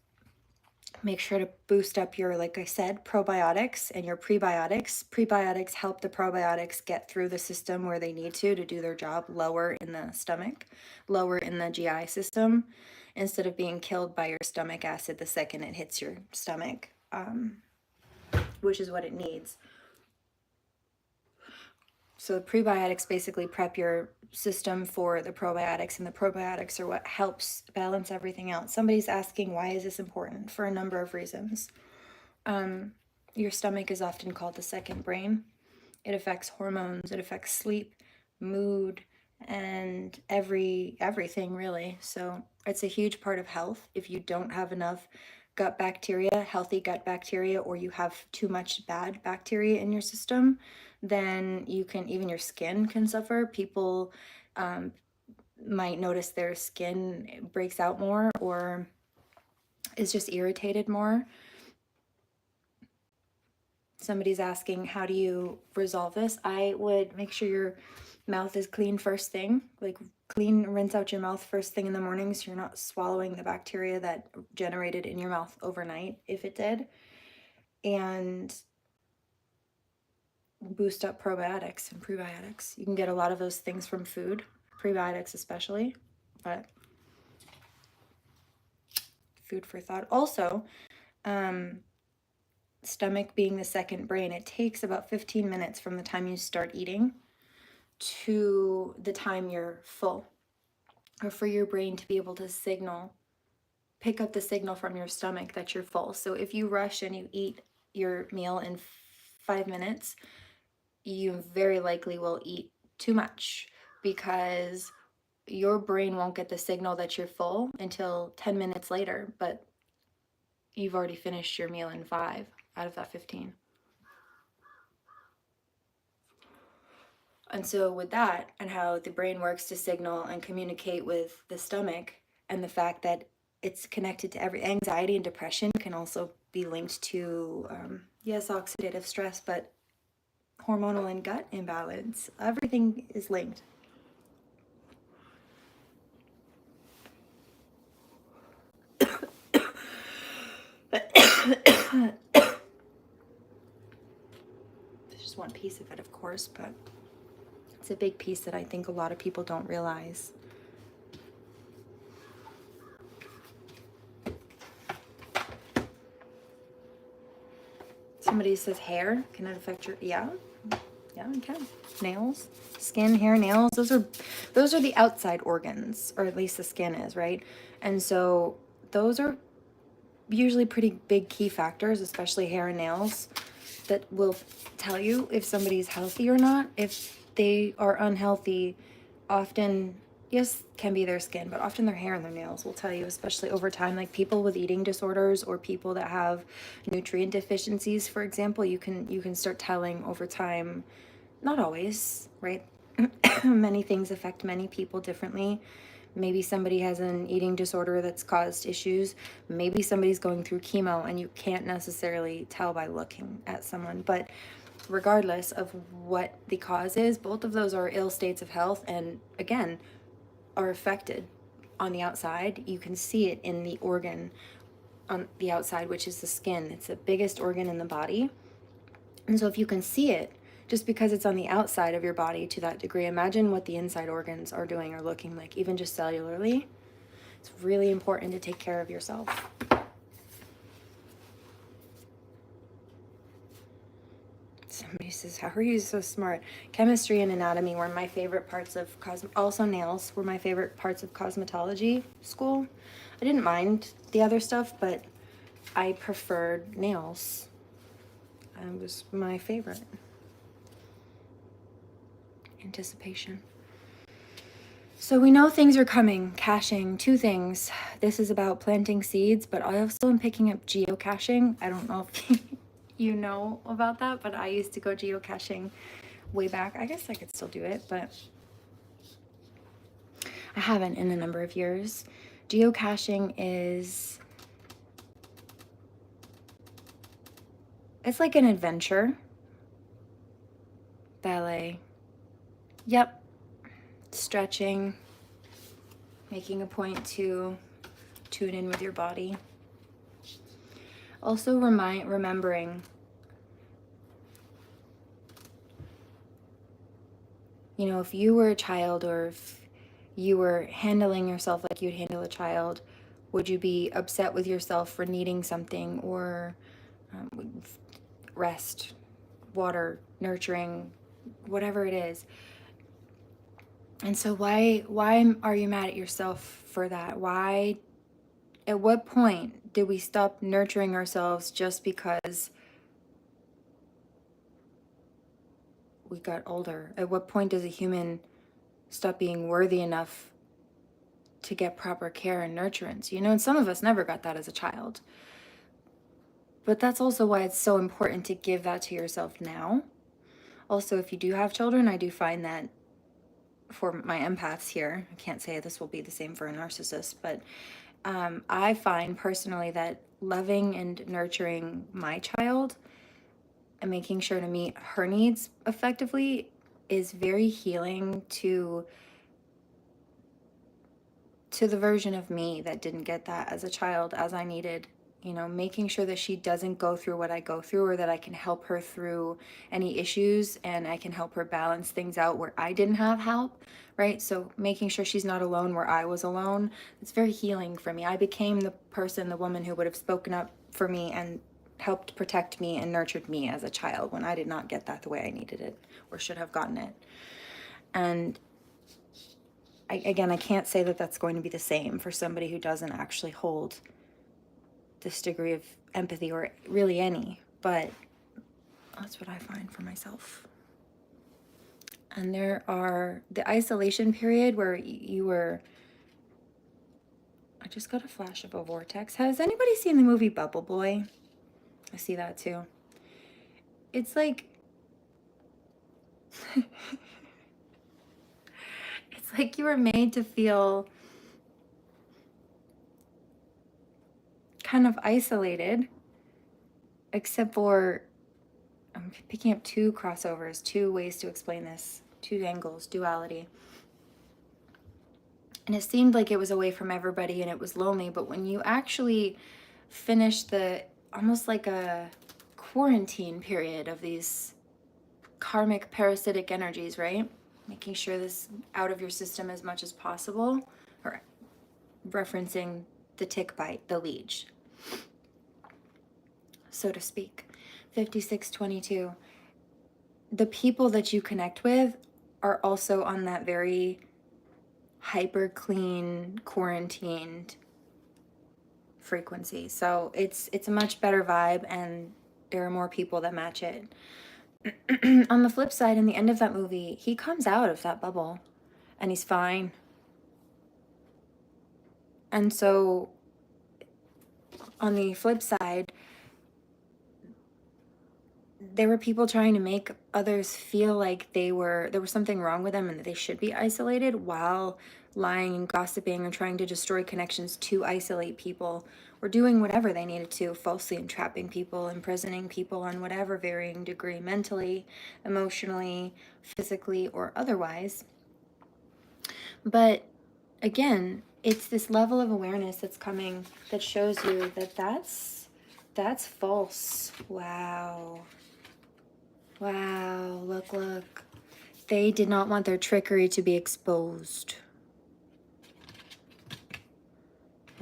make sure to boost up your, like I said, probiotics and your prebiotics. Prebiotics help the probiotics get through the system where they need to do their job, lower in the stomach, lower in the GI system, instead of being killed by your stomach acid the second it hits your stomach, which is what it needs. So the prebiotics basically prep your system for the probiotics, and the probiotics are what helps balance everything out. Somebody's asking, why is this important? For a number of reasons. Your stomach is often called the second brain. It affects hormones, it affects sleep, mood, and everything really. So it's a huge part of health. If you don't have enough gut bacteria, healthy gut bacteria, or you have too much bad bacteria in your system, then you can, even your skin can suffer. People might notice their skin breaks out more or is just irritated more. Somebody's asking, how do you resolve this? I would make sure your mouth is clean first thing, like clean, rinse out your mouth first thing in the morning so you're not swallowing the bacteria that generated in your mouth overnight, if it did. And boost up probiotics and prebiotics. You can get a lot of those things from food, prebiotics especially, but food for thought. Also, stomach being the second brain, it takes about 15 minutes from the time you start eating to the time you're full, or for your brain to be able to pick up the signal from your stomach that you're full. So if you rush and you eat your meal in 5 minutes, you very likely will eat too much, because your brain won't get the signal that you're full until 10 minutes later, but you've already finished your meal in 5. out of that 15. And so with that, and how the brain works to signal and communicate with the stomach, and the fact that it's connected to every anxiety and depression can also be linked to, yes, oxidative stress, but hormonal and gut imbalance. Everything is linked. There's just one piece of it, of course, but it's a big piece that I think a lot of people don't realize. Somebody says hair, can it affect your, yeah, it can. Nails, skin, hair, nails, those are the outside organs, or at least the skin is, right? And so those are usually pretty big key factors, especially hair and nails, that will tell you if somebody's healthy or not. If they are unhealthy, often, yes, can be their skin, but often their hair and their nails will tell you, especially over time. Like people with eating disorders or people that have nutrient deficiencies, for example, you can start telling over time. Not always, right? Many things affect many people differently. Maybe somebody has an eating disorder that's caused issues. Maybe somebody's going through chemo and you can't necessarily tell by looking at someone. But regardless of what the cause is, both of those are ill states of health, and again, are affected on the outside. You can see it in the organ on the outside, which is the skin. It's the biggest organ in the body. And so if you can see it, just because it's on the outside of your body to that degree, imagine what the inside organs are doing or looking like, even just cellularly. It's really important to take care of yourself. Somebody says, how are you so smart? Chemistry and anatomy were my favorite parts of also nails were my favorite parts of cosmetology school. I didn't mind the other stuff, but I preferred nails. It was my favorite. Anticipation. So we know things are coming. Caching, 2 things. This is about planting seeds, but I also am picking up geocaching. I don't know if you know about that, but I used to go geocaching way back. I guess I could still do it, but I haven't in a number of years. Geocaching it's like an adventure. Ballet. Yep. Stretching, making a point to tune in with your body. Also remembering, if you were a child, or if you were handling yourself like you'd handle a child, would you be upset with yourself for needing something, or rest, water, nurturing, whatever it is? And so why are you mad at yourself for that? At what point did we stop nurturing ourselves just because we got older? At what point does a human stop being worthy enough to get proper care and nurturance? And some of us never got that as a child. But that's also why it's so important to give that to yourself now. Also, if you do have children, I do find that for my empaths here, I can't say this will be the same for a narcissist, but I find personally that loving and nurturing my child and making sure to meet her needs effectively is very healing to the version of me that didn't get that as a child as I needed. Making sure that she doesn't go through what I go through, or that I can help her through any issues, and I can help her balance things out where I didn't have help, right? So making sure she's not alone where I was alone, it's very healing for me. I became the woman who would have spoken up for me and helped protect me and nurtured me as a child when I did not get that the way I needed it or should have gotten it. And I can't say that that's going to be the same for somebody who doesn't actually hold this degree of empathy, or really any, but that's what I find for myself. And there are the isolation period where I just got a flash of a vortex. Has anybody seen the movie Bubble Boy? I see that too. It's like, it's like you were made to feel kind of isolated, except for, I'm picking up two crossovers, two ways to explain this, two angles, duality. And it seemed like it was away from everybody and it was lonely, but when you actually finish the, almost like a quarantine period of these karmic parasitic energies, right? Making sure this out of your system as much as possible, or referencing the tick bite, the leech, so to speak. 5622. The people that you connect with are also on that very hyper clean, quarantined frequency. So it's a much better vibe, and there are more people that match it. On the flip side, in the end of that movie, he comes out of that bubble and he's fine. And so on the flip side, there were people trying to make others feel like there was something wrong with them and that they should be isolated, while lying and gossiping or trying to destroy connections to isolate people, or doing whatever they needed to, falsely entrapping people, imprisoning people on whatever varying degree, mentally, emotionally, physically, or otherwise. But again, it's this level of awareness that's coming that shows you that that's false. Wow. Wow, look. They did not want their trickery to be exposed.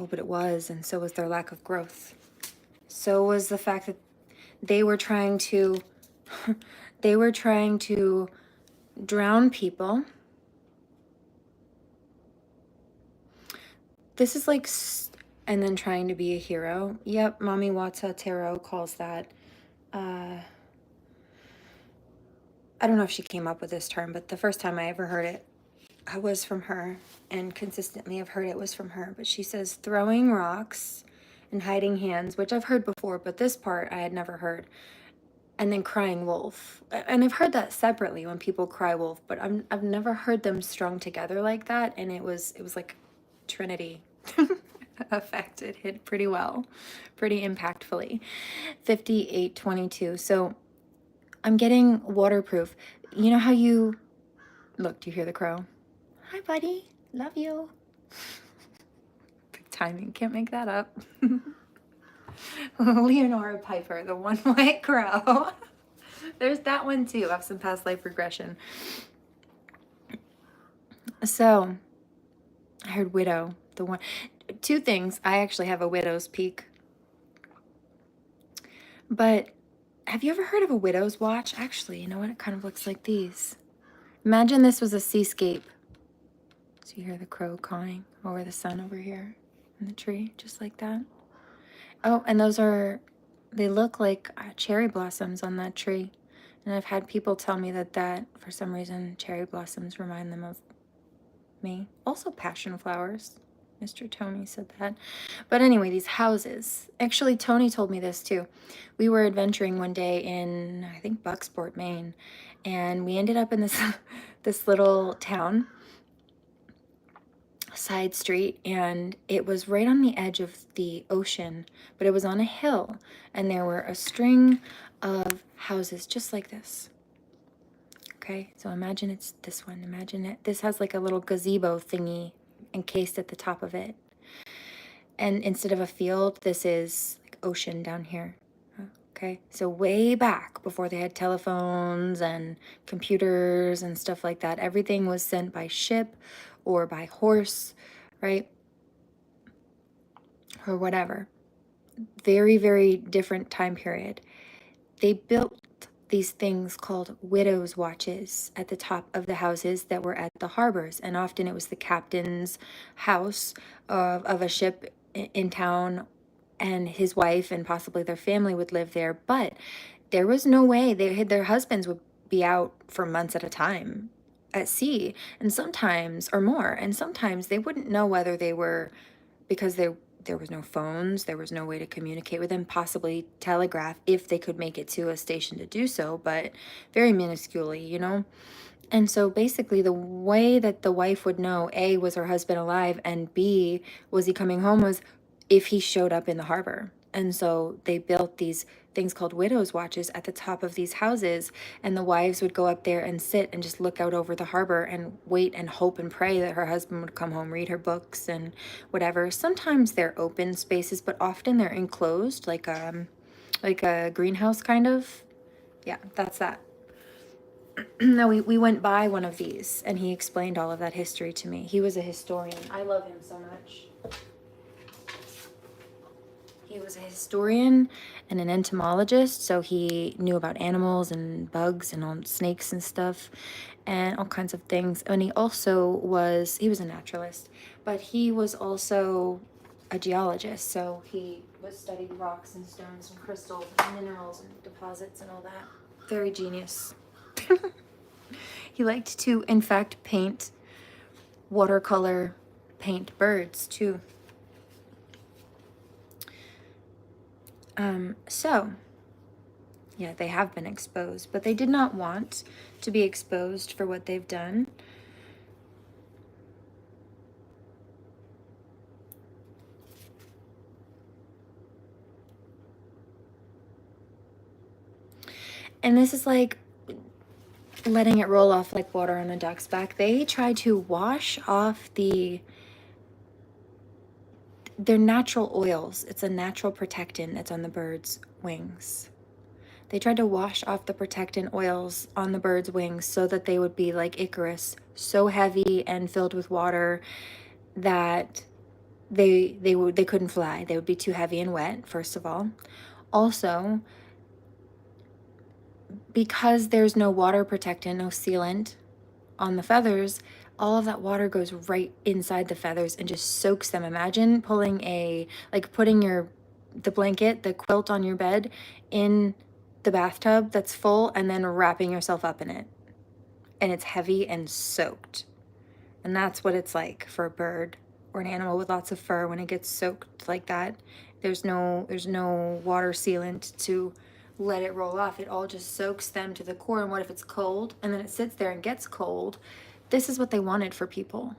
Oh, but it was, and so was their lack of growth. So was the fact that they were trying to drown people. This is like, and then trying to be a hero. Yep, Mami Wata Tarot calls that. I don't know if she came up with this term, but the first time I ever heard it, I was from her, and consistently I've heard it was from her. But she says throwing rocks and hiding hands, which I've heard before, but this part I had never heard. And then crying wolf. And I've heard that separately when people cry wolf, but I've never heard them strung together like that. And it was like Trinity effect. It hit pretty well, pretty impactfully. 5822. So I'm getting waterproof. You know how you look, do you hear the crow? Hi, buddy. Love you. Big timing. Can't make that up. Leonora Piper, the one white crow. There's that one too. I have some past life regression. So I heard widow. The one, two things. I actually have a widow's peak. But have you ever heard of a widow's watch? Actually, you know what? It kind of looks like these. Imagine this was a seascape. So you hear the crow cawing over the sun over here in the tree, just like that. Oh, and they look like cherry blossoms on that tree. And I've had people tell me that for some reason, cherry blossoms remind them of me. Also passion flowers. Mr. Tony said that. But anyway, these houses. Actually, Tony told me this too. We were adventuring one day in, I think, Bucksport, Maine. And we ended up in this little town, side street, and it was right on the edge of the ocean, but it was on a hill, and there were a string of houses just like this. Okay, so imagine it's this one. Imagine it. This has like a little gazebo thingy encased at the top of it. And instead of a field, this is like ocean down here. Okay, so way back before they had telephones and computers and stuff like that, everything was sent by ship or by horse, right? Or whatever. Very, very different time period. They built these things called widow's watches at the top of the houses that were at the harbors. And often it was the captain's house of a ship in town, and his wife and possibly their family would live there. But there was no way their husbands would be out for months at a time at sea, and sometimes, or more, and sometimes they wouldn't know whether they were, because they there was no phones, there was no way to communicate with them, possibly telegraph if they could make it to a station to do so, but very minusculely, you know? And so basically, the way that the wife would know, A, was her husband alive, and B, was he coming home, was if he showed up in the harbor. And so they built these things called widow's watches at the top of these houses, and the wives would go up there and sit and just look out over the harbor and wait and hope and pray that her husband would come home, read her books and whatever. Sometimes they're open spaces, but often they're enclosed, like a greenhouse kind of. Yeah, that's that. No, we went by one of these, and he explained all of that history to me. He was a historian. I love him so much. He was a historian and an entomologist, so he knew about animals and bugs and all snakes and stuff and all kinds of things. And he was a naturalist, but he was also a geologist, so he was studied rocks and stones and crystals and minerals and deposits and all that. Very genius. He liked to, in fact, watercolor paint birds too. So, yeah, they have been exposed, but they did not want to be exposed for what they've done. And this is like letting it roll off like water on a duck's back. They try to wash off their natural oils. It's a natural protectant that's on the bird's wings. They tried to wash off the protectant oils on the bird's wings so that they would be like Icarus, so heavy and filled with water that they couldn't fly. They would be too heavy and wet, first of all. Also, because there's no water protectant, no sealant on the feathers, all of that water goes right inside the feathers and just soaks them. Imagine putting the blanket, the quilt on your bed in the bathtub that's full and then wrapping yourself up in it. And it's heavy and soaked. And that's what it's like for a bird or an animal with lots of fur when it gets soaked like that. There's no water sealant to let it roll off. It all just soaks them to the core. And what if it's cold and then it sits there and gets cold? This is what they wanted for people,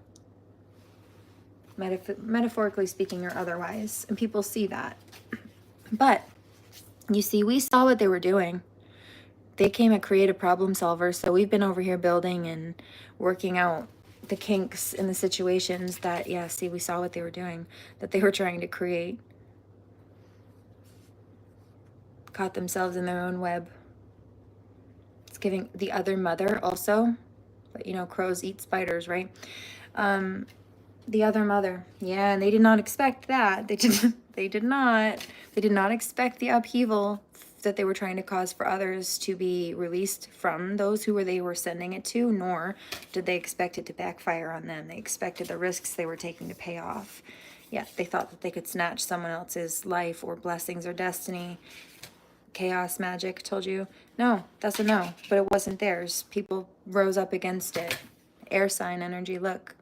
metaphorically speaking or otherwise, and people see that. But you see, we saw what they were doing. They came at creative problem solvers, so we've been over here building and working out the kinks in the situations that, yeah, see, we saw what they were doing, that they were trying to create. Caught themselves in their own web. It's giving the other mother also, but you know, crows eat spiders, right? The other mother, yeah, and they did not expect that. They did not expect the upheaval that they were trying to cause for others to be released from those who they were sending it to, nor did they expect it to backfire on them. They expected the risks they were taking to pay off. Yeah, they thought that they could snatch someone else's life or blessings or destiny. Chaos magic, told you. No, that's a no, but it wasn't theirs. People rose up against it. Air sign energy, look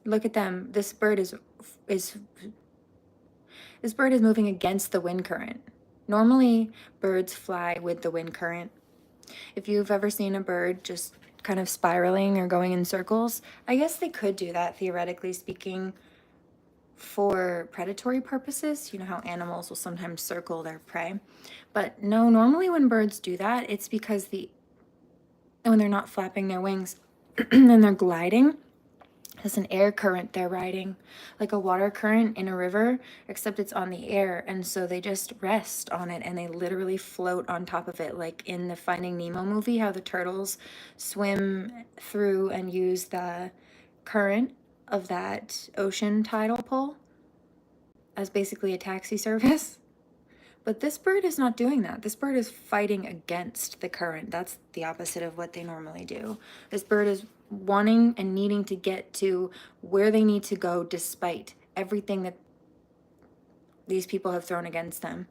at them. This bird is moving against the wind current. Normally, birds fly with the wind current. If you've ever seen a bird just kind of spiraling or going in circles, I guess they could do that, theoretically speaking, for predatory purposes. You know how animals will sometimes circle their prey. But no, normally when birds do that, it's because when they're not flapping their wings and they're gliding, it's an air current they're riding, like a water current in a river, except it's on the air. And so they just rest on it and they literally float on top of it, like in the Finding Nemo movie, how the turtles swim through and use the current of that ocean tidal pull as basically a taxi service. But this bird is not doing that. This bird is fighting against the current. That's the opposite of what they normally do. This bird is wanting and needing to get to where they need to go despite everything that these people have thrown against them.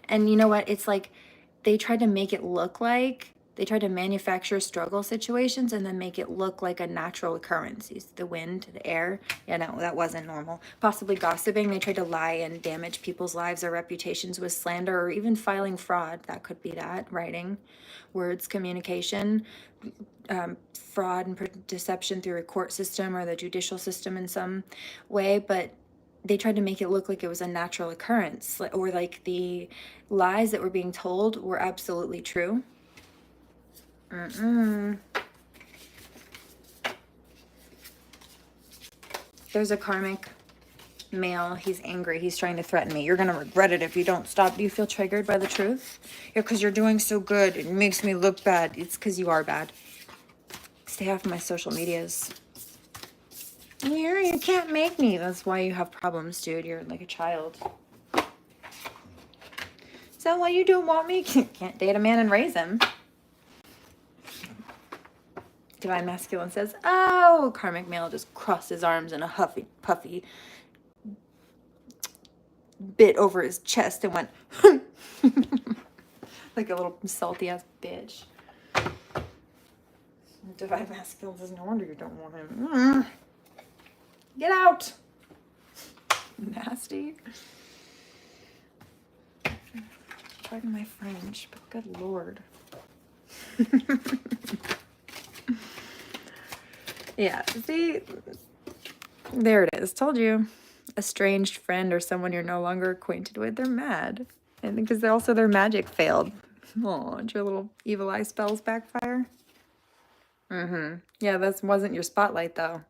And you know what? It's like they tried to make it look like They try to manufacture struggle situations and then make it look like a natural occurrence. The wind, the air. Yeah, no, that wasn't normal. Possibly gossiping. They tried to lie and damage people's lives or reputations with slander or even filing fraud. That could be that. Writing, words, communication, fraud and deception through a court system or the judicial system in some way. But they tried to make it look like it was a natural occurrence, or like the lies that were being told were absolutely true. There's a karmic male. He's angry. He's trying to threaten me. You're going to regret it if you don't stop. Do you feel triggered by the truth? Yeah, because you're doing so good. It makes me look bad. It's because you are bad. Stay off my social medias. You can't make me. That's why you have problems, dude. You're like a child. Is that why you don't want me? Can't date a man and raise him. Divine Masculine says, oh, karmic male just crossed his arms in a huffy, puffy bit over his chest and went like a little salty ass bitch. Divine Masculine says, no wonder you don't want him. Get out. Nasty. Pardon my French, but good Lord. Yeah, see, there it is. Told you. Estranged friend or someone you're no longer acquainted with, they're mad. And because their magic failed. Oh, did your little evil eye spells backfire? Yeah, that wasn't your spotlight, though.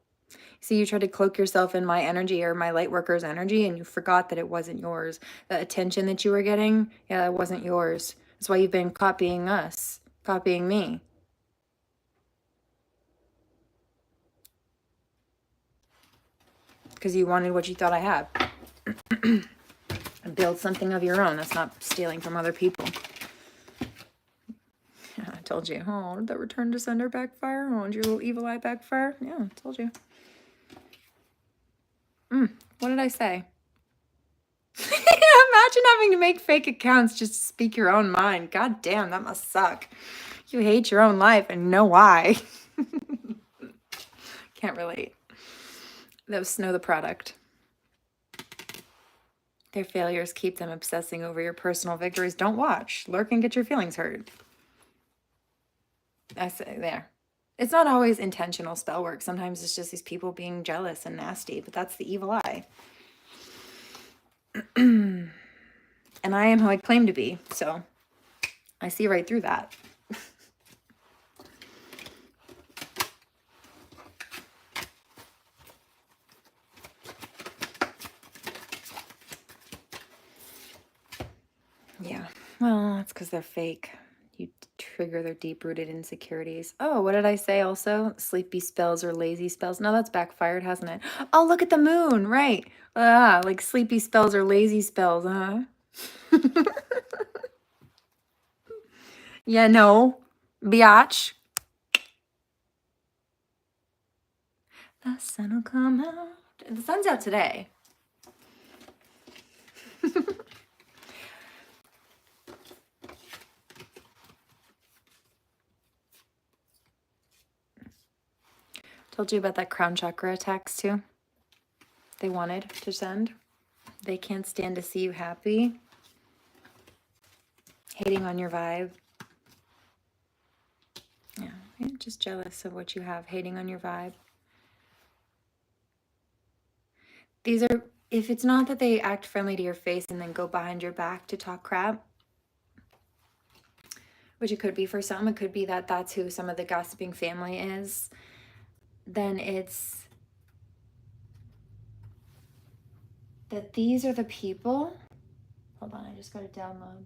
See, you tried to cloak yourself in my energy or my light worker's energy, and you forgot that it wasn't yours. The attention that you were getting, yeah, that wasn't yours. That's why you've been copying us, copying me. Because you wanted what you thought I had. And build something of your own. That's not stealing from other people. Yeah, I told you. Oh, did that return to sender backfire? Oh, did your little evil eye backfire? Yeah, I told you. What did I say? Imagine having to make fake accounts just to speak your own mind. God damn, that must suck. You hate your own life and know why. Can't relate. Those know the product. Their failures keep them obsessing over your personal victories. Don't watch. Lurk and get your feelings hurt. I say there. It's not always intentional spell work. Sometimes it's just these people being jealous and nasty, but that's the evil eye. And I am who I claim to be, so I see right through that. Yeah, well, that's because they're fake. You trigger their deep-rooted insecurities. Oh, what did I say also? Sleepy spells or lazy spells. No, that's backfired, hasn't it? Oh, look at the moon, right. Like sleepy spells or lazy spells, huh? Yeah, no. Biatch. The sun will come out. The sun's out today. Told you about that crown chakra attacks too. They wanted to send. They can't stand to see you happy. Hating on your vibe. Yeah, they're just jealous of what you have. Hating on your vibe. These are, if it's not that they act friendly to your face and then go behind your back to talk crap, which it could be for some, it could be that that's who some of the gossiping family is, then it's that these are the people. Hold on, I just got to download.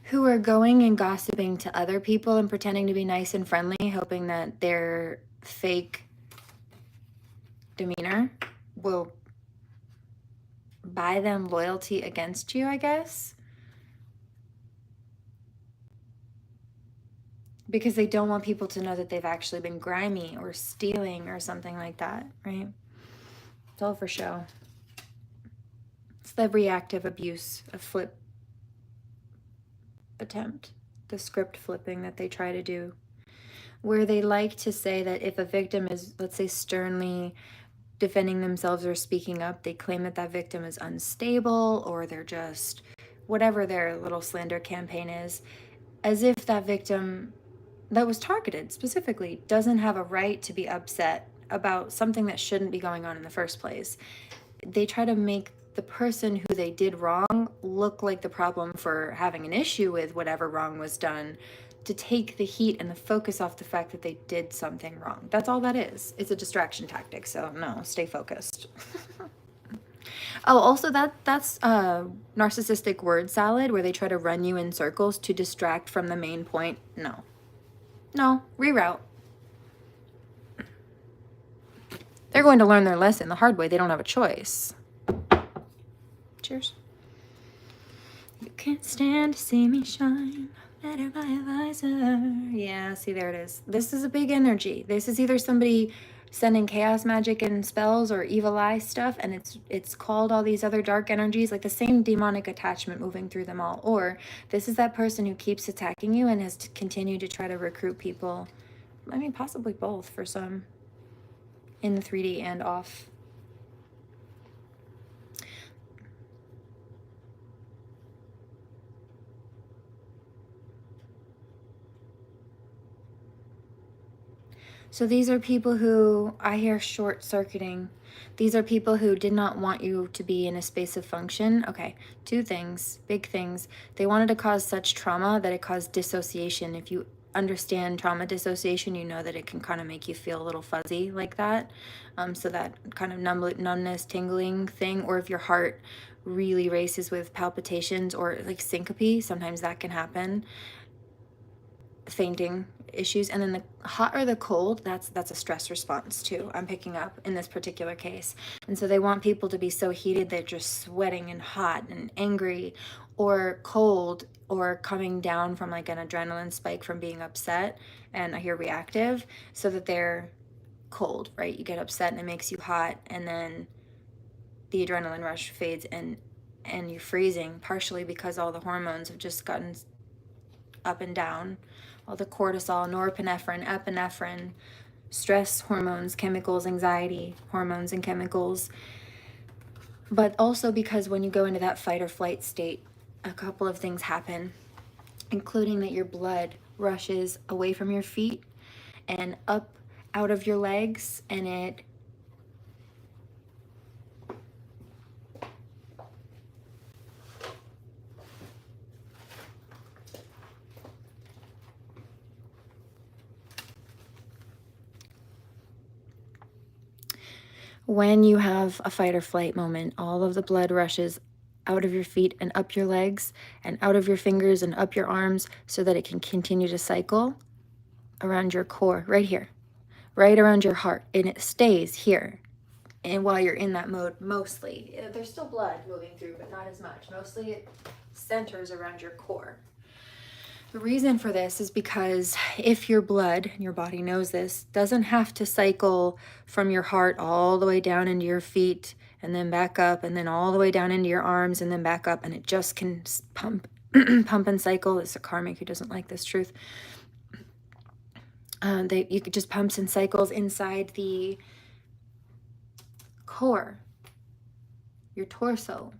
Who are going and gossiping to other people and pretending to be nice and friendly, hoping that their fake demeanor will buy them loyalty against you, I guess. Because they don't want people to know that they've actually been grimy or stealing or something like that, right? It's all for show. the reactive abuse, a flip attempt, the script flipping that they try to do, where they like to say that if a victim is, let's say, sternly defending themselves or speaking up, they claim that that victim is unstable, or they're just whatever their little slander campaign is, as if that victim that was targeted specifically doesn't have a right to be upset about something that shouldn't be going on in the first place. They try to make the person who they did wrong look like the problem for having an issue with whatever wrong was done, to take the heat and the focus off the fact that they did something wrong. That's all that is. It's a distraction tactic, so no, stay focused. Oh, also that's narcissistic word salad, where they try to run you in circles to distract from the main point. No. No, reroute. They're going to learn their lesson the hard way. They don't have a choice. Cheers. You can't stand to see me shine. Better by a visor. Yeah, see, there it is. This is a big energy. This is either somebody sending chaos magic and spells or evil eye stuff, and it's called all these other dark energies, like the same demonic attachment moving through them all. Or this is that person who keeps attacking you and has to continue to try to recruit people. I mean, possibly both for some, in the 3D and off. So these are people who, I hear short-circuiting. These are people who did not want you to be in a space of function. Okay, two things, big things. They wanted to cause such trauma that it caused dissociation. If you understand trauma dissociation, you know that it can kind of make you feel a little fuzzy like that. So that kind of numbness, tingling thing, or if your heart really races with palpitations or like syncope, sometimes that can happen. Fainting issues. And then the hot or the cold, that's a stress response too, I'm picking up in this particular case. And so they want people to be so heated they're just sweating and hot and angry, or cold, or coming down from like an adrenaline spike from being upset, and I hear reactive, so that they're cold, right? You get upset and it makes you hot, and then the adrenaline rush fades and you're freezing, partially because all the hormones have just gotten up and down. All the cortisol, norepinephrine, epinephrine, stress hormones, chemicals, anxiety hormones and chemicals. But also because when you go into that fight or flight state, a couple of things happen, including that your blood rushes away from your feet and up out of your legs, and it when you have a fight or flight moment, all of the blood rushes out of your feet and up your legs and out of your fingers and up your arms, so that it can continue to cycle around your core, right here, right around your heart, and it stays here. And while you're in that mode, mostly, there's still blood moving through, but not as much. Mostly it centers around your core. The reason for this is because if your blood, and your body knows this, doesn't have to cycle from your heart all the way down into your feet and then back up and then all the way down into your arms and then back up, and it just can pump pump and cycle. It's a karmic who doesn't like this truth. You could just pumps and cycles inside the core, your torso.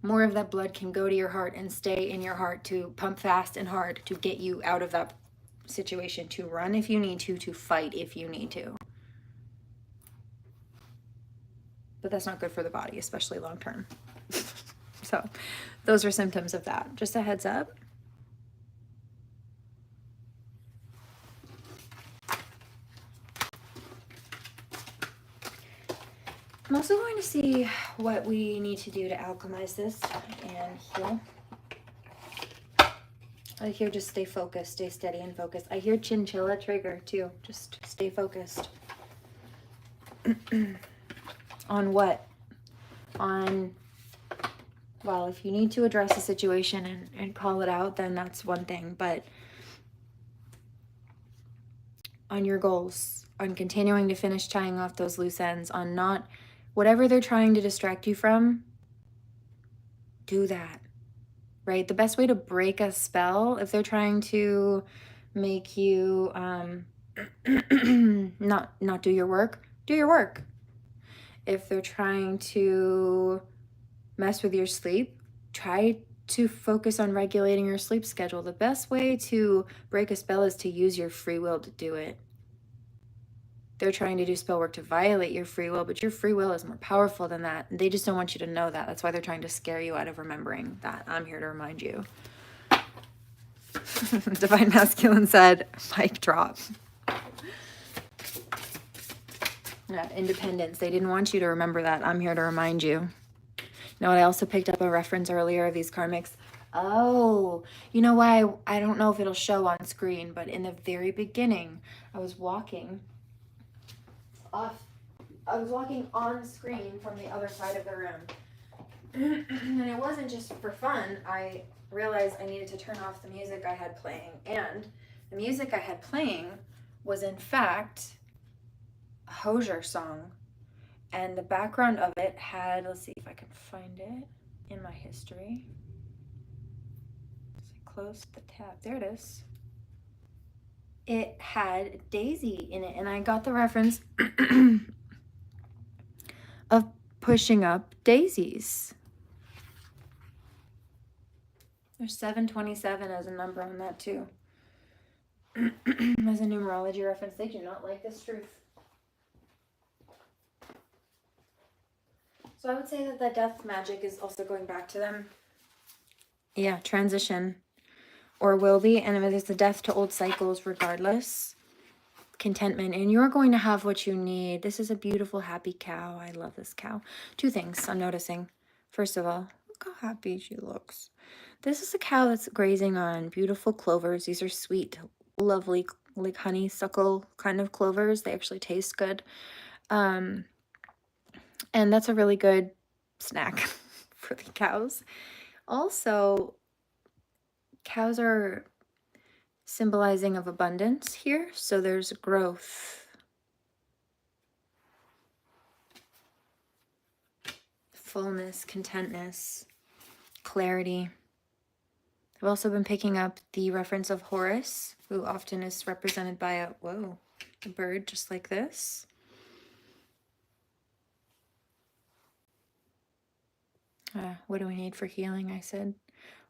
More of that blood can go to your heart and stay in your heart to pump fast and hard to get you out of that situation, to run if you need to fight if you need to. But that's not good for the body, especially long term. So those are symptoms of that. Just a heads up. I'm also going to see what we need to do to alchemize this and heal. I hear just stay focused, stay steady and focused. I hear chinchilla trigger too. Just stay focused. On what? On, well, if you need to address a situation and call it out, then that's one thing. But on your goals, on continuing to finish tying off those loose ends, on not whatever they're trying to distract you from, do that, right? The best way to break a spell, if they're trying to make you not do your work, do your work. If they're trying to mess with your sleep, try to focus on regulating your sleep schedule. The best way to break a spell is to use your free will to do it. They're trying to do spell work to violate your free will, but your free will is more powerful than that. They just don't want you to know that. That's why they're trying to scare you out of remembering that. I'm here to remind you. Divine Masculine said, mic drop. Yeah, independence. They didn't want you to remember that. I'm here to remind you. Now, I also picked up a reference earlier of these karmics. Oh, you know why? I don't know if it'll show on screen, but in the very beginning, I was walking on screen from the other side of the room. And it wasn't just for fun. I realized I needed to turn off the music I had playing. And the music I had playing was, in fact, a Hosier song. And the background of it had, let's see if I can find it in my history. So I closed the tab. There it is. It had Daisy in it. And I got the reference of pushing up daisies. There's 727 as a number on that too. As a numerology reference, they do not like this truth. So I would say that death magic is also going back to them. Yeah, transition. Or will be. And there's the death to old cycles regardless. Contentment. And you're going to have what you need. This is a beautiful, happy cow. I love this cow. Two things I'm noticing. First of all, look how happy she looks. This is a cow that's grazing on beautiful clovers. These are sweet, lovely, like honeysuckle kind of clovers. They actually taste good. And that's a really good snack for the cows. Also, cows are symbolizing of abundance here. So there's growth, fullness, contentness, clarity. I've also been picking up the reference of Horus, who often is represented by a bird just like this. What do we need for healing? I said.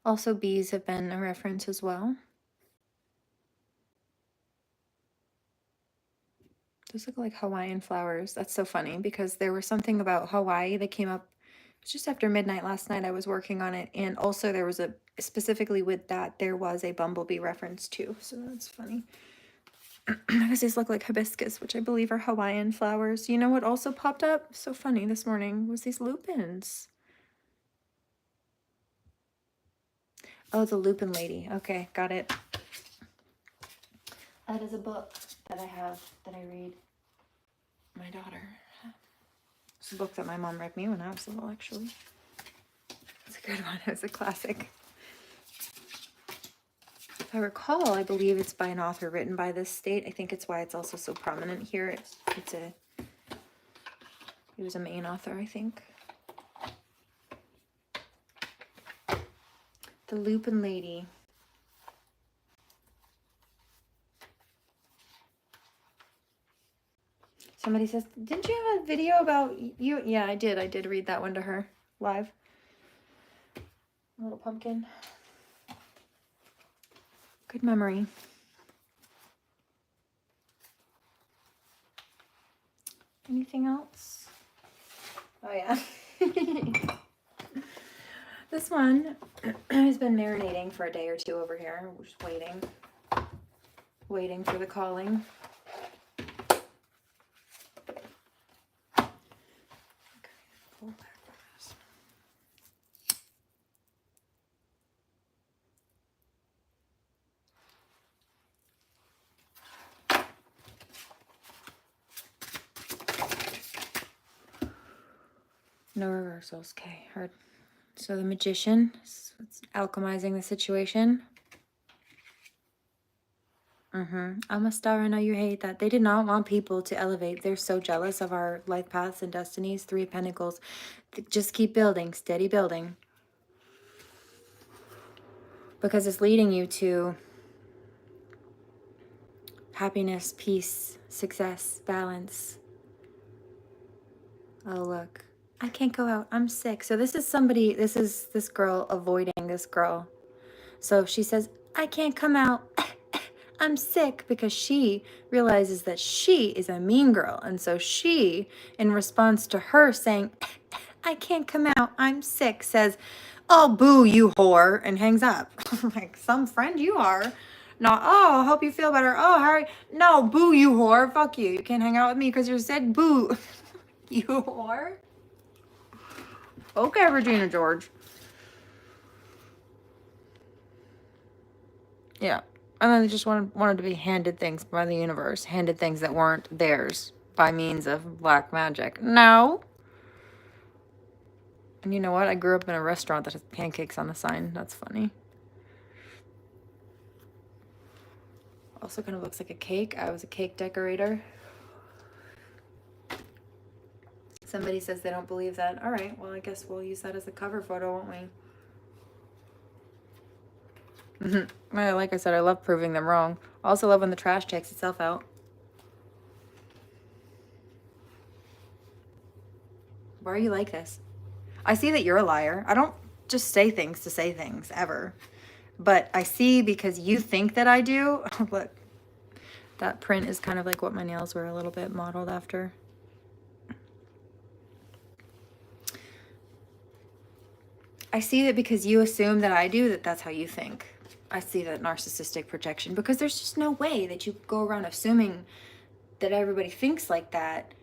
Also, bees have been a reference as well. Those look like Hawaiian flowers. That's so funny because there was something about Hawaii that came up. It was just after midnight last night. I was working on it. And also there was specifically with that, there was a bumblebee reference too. So that's funny. Because these look like hibiscus, which I believe are Hawaiian flowers. You know what also popped up? So funny this morning was these lupins. Oh, the Lupin Lady. Okay, got it. That is a book that I have, that I read. My daughter. It's a book that my mom read me when I was little, actually. It's a good one. It's a classic. If I recall, I believe it's by an author written by this state. I think it's why it's also so prominent here. He was a Maine author, I think. The Lupin Lady. Somebody says, didn't you have a video about you? Yeah, I did. I did read that one to her live. Little pumpkin. Good memory. Anything else? Oh, yeah. This one has been marinating for a day or two over here. We're just waiting for the calling. Okay, pull back this. No reversals. Okay, heard. So the Magician, it's alchemizing the situation. I'm a star, I know you hate that. They did not want people to elevate. They're so jealous of our life paths and destinies. Three of Pentacles. Just keep building, steady building. Because it's leading you to happiness, peace, success, balance. Oh, look. I can't go out. I'm sick. So this is somebody, this is this girl avoiding this girl. So she says, I can't come out. I'm sick, because she realizes that she is a mean girl. And so she, in response to her saying, I can't come out, I'm sick, says, oh, boo, you whore, and hangs up. Like, some friend you are. Not, oh, I hope you feel better. Oh, how are you? No, boo, you whore. Fuck you. You can't hang out with me because you're sick. Boo. You whore. Okay, Regina George. Yeah. And then they just wanted to be handed things by the universe. Handed things that weren't theirs by means of black magic. No. And you know what? I grew up in a restaurant that has pancakes on the sign. That's funny. Also kind of looks like a cake. I was a cake decorator. Somebody says they don't believe that. All right, well, I guess we'll use that as a cover photo, won't we? Well, like I said, I love proving them wrong. I also love when the trash takes itself out. Why are you like this? I see that you're a liar. I don't just say things to say things, ever. But I see, because you think that I do. Look, that print is kind of like what my nails were a little bit modeled after. I see that because you assume that I do, that's how you think. I see that narcissistic projection, because there's just no way that you go around assuming that everybody thinks like that,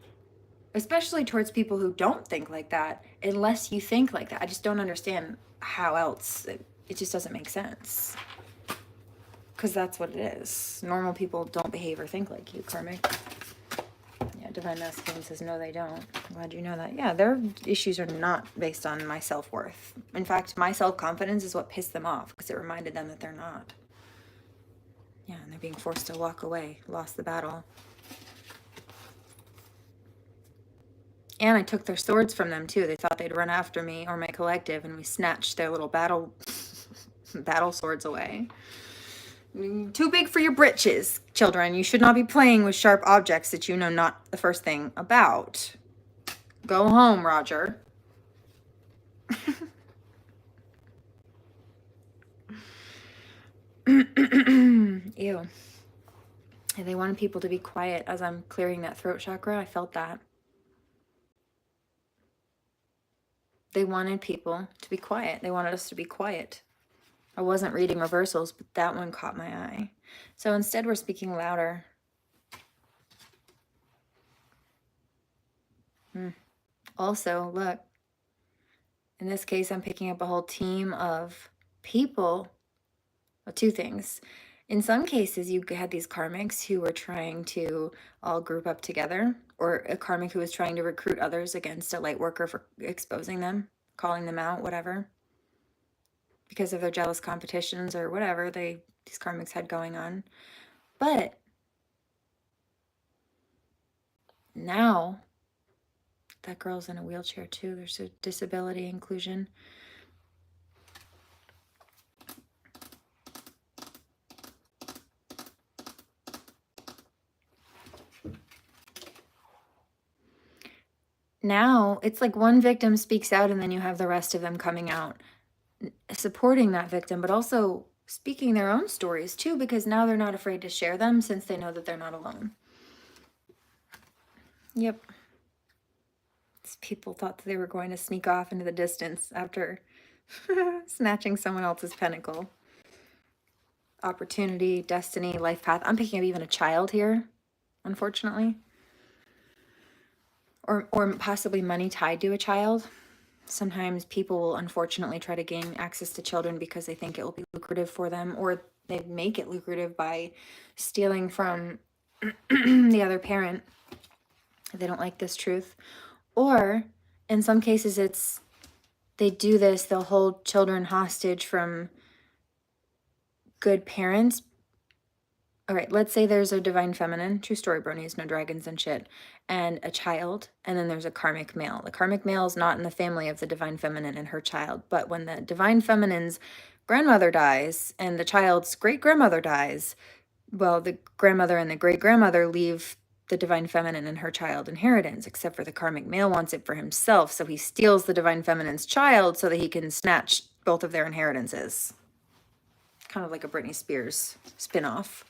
especially towards people who don't think like that, unless you think like that. I just don't understand how else. It just doesn't make sense. Because that's what it is. Normal people don't behave or think like you, Karmic. Yeah, Divine Masculine says, no, they don't. I'm glad you know that. Yeah, their issues are not based on my self-worth. In fact, my self-confidence is what pissed them off, because it reminded them that they're not. Yeah, and they're being forced to walk away. Lost the battle. And I took their swords from them, too. They thought they'd run after me or my collective, and we snatched their little battle swords away. Too big for your britches, children. You should not be playing with sharp objects that you know not the first thing about. Go home, Roger. Ew. And they wanted people to be quiet as I'm clearing that throat chakra. I felt that. They wanted people to be quiet. They wanted us to be quiet. I wasn't reading reversals, but that one caught my eye. So instead, we're speaking louder. Also, look, in this case, I'm picking up a whole team of people. Well, two things. In some cases, you had these karmics who were trying to all group up together, or a karmic who was trying to recruit others against a light worker for exposing them, calling them out, whatever, because of their jealous competitions or whatever these karmics had going on. But now that girl's in a wheelchair too. There's a disability inclusion. Now it's like one victim speaks out and then you have the rest of them coming out supporting that victim, but also speaking their own stories too, because now they're not afraid to share them since they know that they're not alone. Yep. These people thought that they were going to sneak off into the distance after snatching someone else's pinnacle. Opportunity, destiny, life path. I'm picking up even a child here, unfortunately. Or possibly money tied to a child. Sometimes people will unfortunately try to gain access to children because they think it will be lucrative for them, or they make it lucrative by stealing from the other parent. They don't like this truth. Or in some cases, they do this, they'll hold children hostage from good parents all right, let's say there's a divine feminine, true story, bronies, no dragons and shit, and a child, and then there's a karmic male. The karmic male is not in the family of the divine feminine and her child, but when the divine feminine's grandmother dies and the child's great grandmother dies, well, the grandmother and the great grandmother leave the divine feminine and her child inheritance, except for the karmic male wants it for himself, so he steals the divine feminine's child so that he can snatch both of their inheritances. Kind of like a Britney Spears spinoff.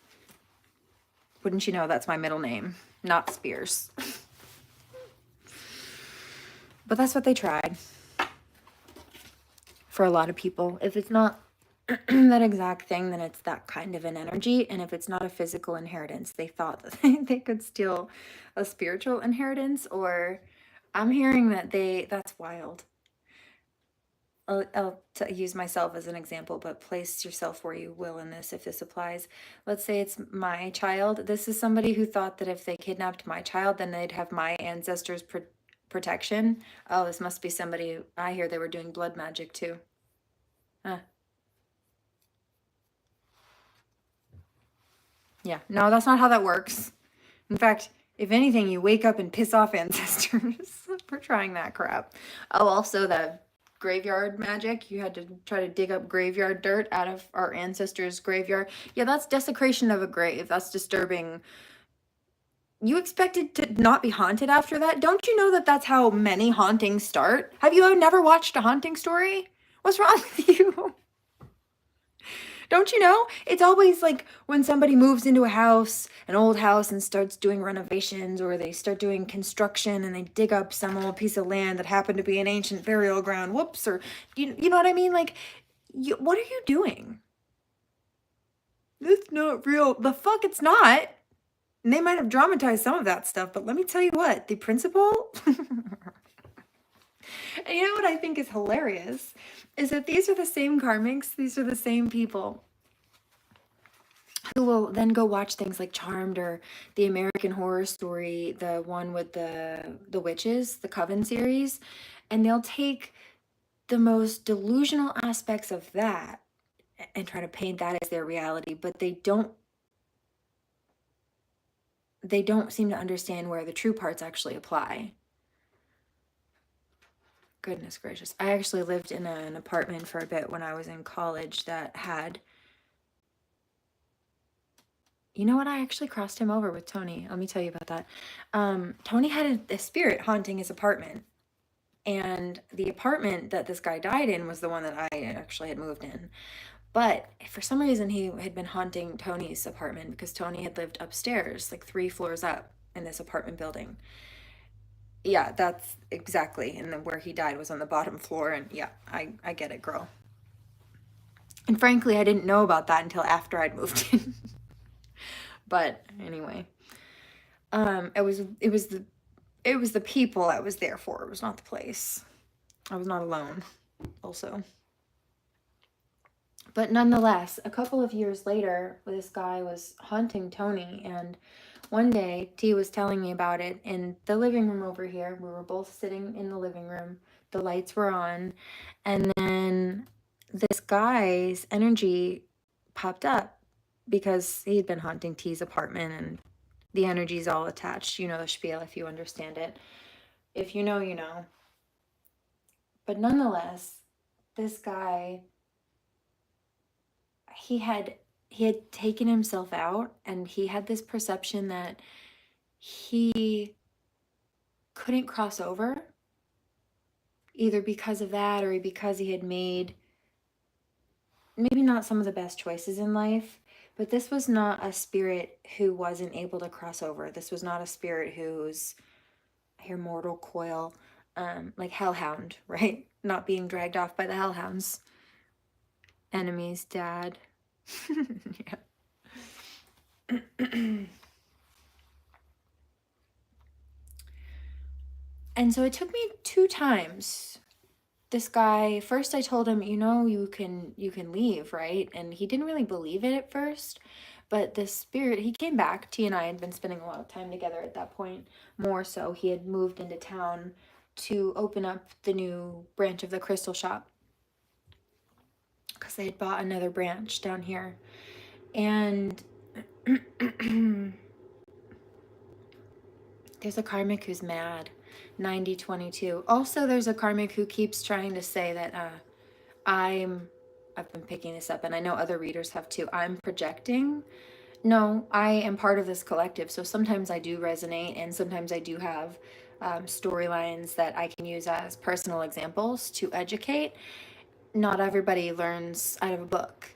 Wouldn't you know that's my middle name, not Spears. But that's what they tried for a lot of people. If it's not that exact thing, then it's that kind of an energy. And if it's not a physical inheritance, they thought that they could steal a spiritual inheritance, or I'm hearing that that's wild. I'll use myself as an example, but place yourself where you will in this if this applies. Let's say it's my child. This is somebody who thought that if they kidnapped my child, then they'd have my ancestors' protection. Oh, this must be somebody. I hear they were doing blood magic too. Huh. Yeah, no, that's not how that works. In fact, if anything, you wake up and piss off ancestors for trying that crap. Oh, also the graveyard magic. You had to try to dig up graveyard dirt out of our ancestors' graveyard. Yeah, that's desecration of a grave. That's disturbing. You expected to not be haunted after that? Don't you know that that's how many hauntings start? Have you never watched a haunting story? What's wrong with you? Don't you know? It's always like when somebody moves into a house, an old house, and starts doing renovations, or they start doing construction and they dig up some old piece of land that happened to be an ancient burial ground. Whoops. Or, you know what I mean? Like, what are you doing? It's not real. The fuck it's not. And they might have dramatized some of that stuff, but let me tell you what, the principle. And you know what I think is hilarious is that these are the same karmics, these are the same people who will then go watch things like Charmed or the American Horror Story, the one with the witches, the Coven series, and they'll take the most delusional aspects of that and try to paint that as their reality, but they don't seem to understand where the true parts actually apply. Goodness gracious. I actually lived in an apartment for a bit when I was in college that had, you know what, I actually crossed him over with Tony. Let me tell you about that. Tony had a spirit haunting his apartment. And the apartment that this guy died in was the one that I actually had moved in. But for some reason, he had been haunting Tony's apartment because Tony had lived upstairs, like 3 floors up in this apartment building. Yeah, that's exactly. And then where he died was on the bottom floor. And yeah, I get it, girl. And frankly, I didn't know about that until after I'd moved in. But anyway, it was the people I was there for. It was not the place. I was not alone, also. But nonetheless, a couple of years later, this guy was haunting Tony, and one day T was telling me about it in the living room over here. We were both sitting in the living room. The lights were on, and then this guy's energy popped up because he'd been haunting T's apartment, and the energy's all attached. You know the spiel if you understand it. If you know, you know. But nonetheless, this guy, he had taken himself out, and he had this perception that he couldn't cross over, either because of that or because he had made maybe not some of the best choices in life. But this was not a spirit who wasn't able to cross over. This was not a spirit who's, I hear mortal coil, like hellhound, right? Not being dragged off by the hellhounds. Enemy's dad. Yeah. And so it took me 2 times. This guy, first I told him, you know, you can leave, right? And he didn't really believe it at first. But the spirit, he came back. T and I had been spending a lot of time together at that point. More so, he had moved into town to open up the new branch of the crystal shop, because they had bought another branch down here. And There's a karmic who's mad. 9022. Also, there's a karmic who keeps trying to say that I've been picking this up, and I know other readers have too. I'm projecting. No, I am part of this collective, so sometimes I do resonate, and sometimes I do have storylines that I can use as personal examples to educate. Not everybody learns out of a book.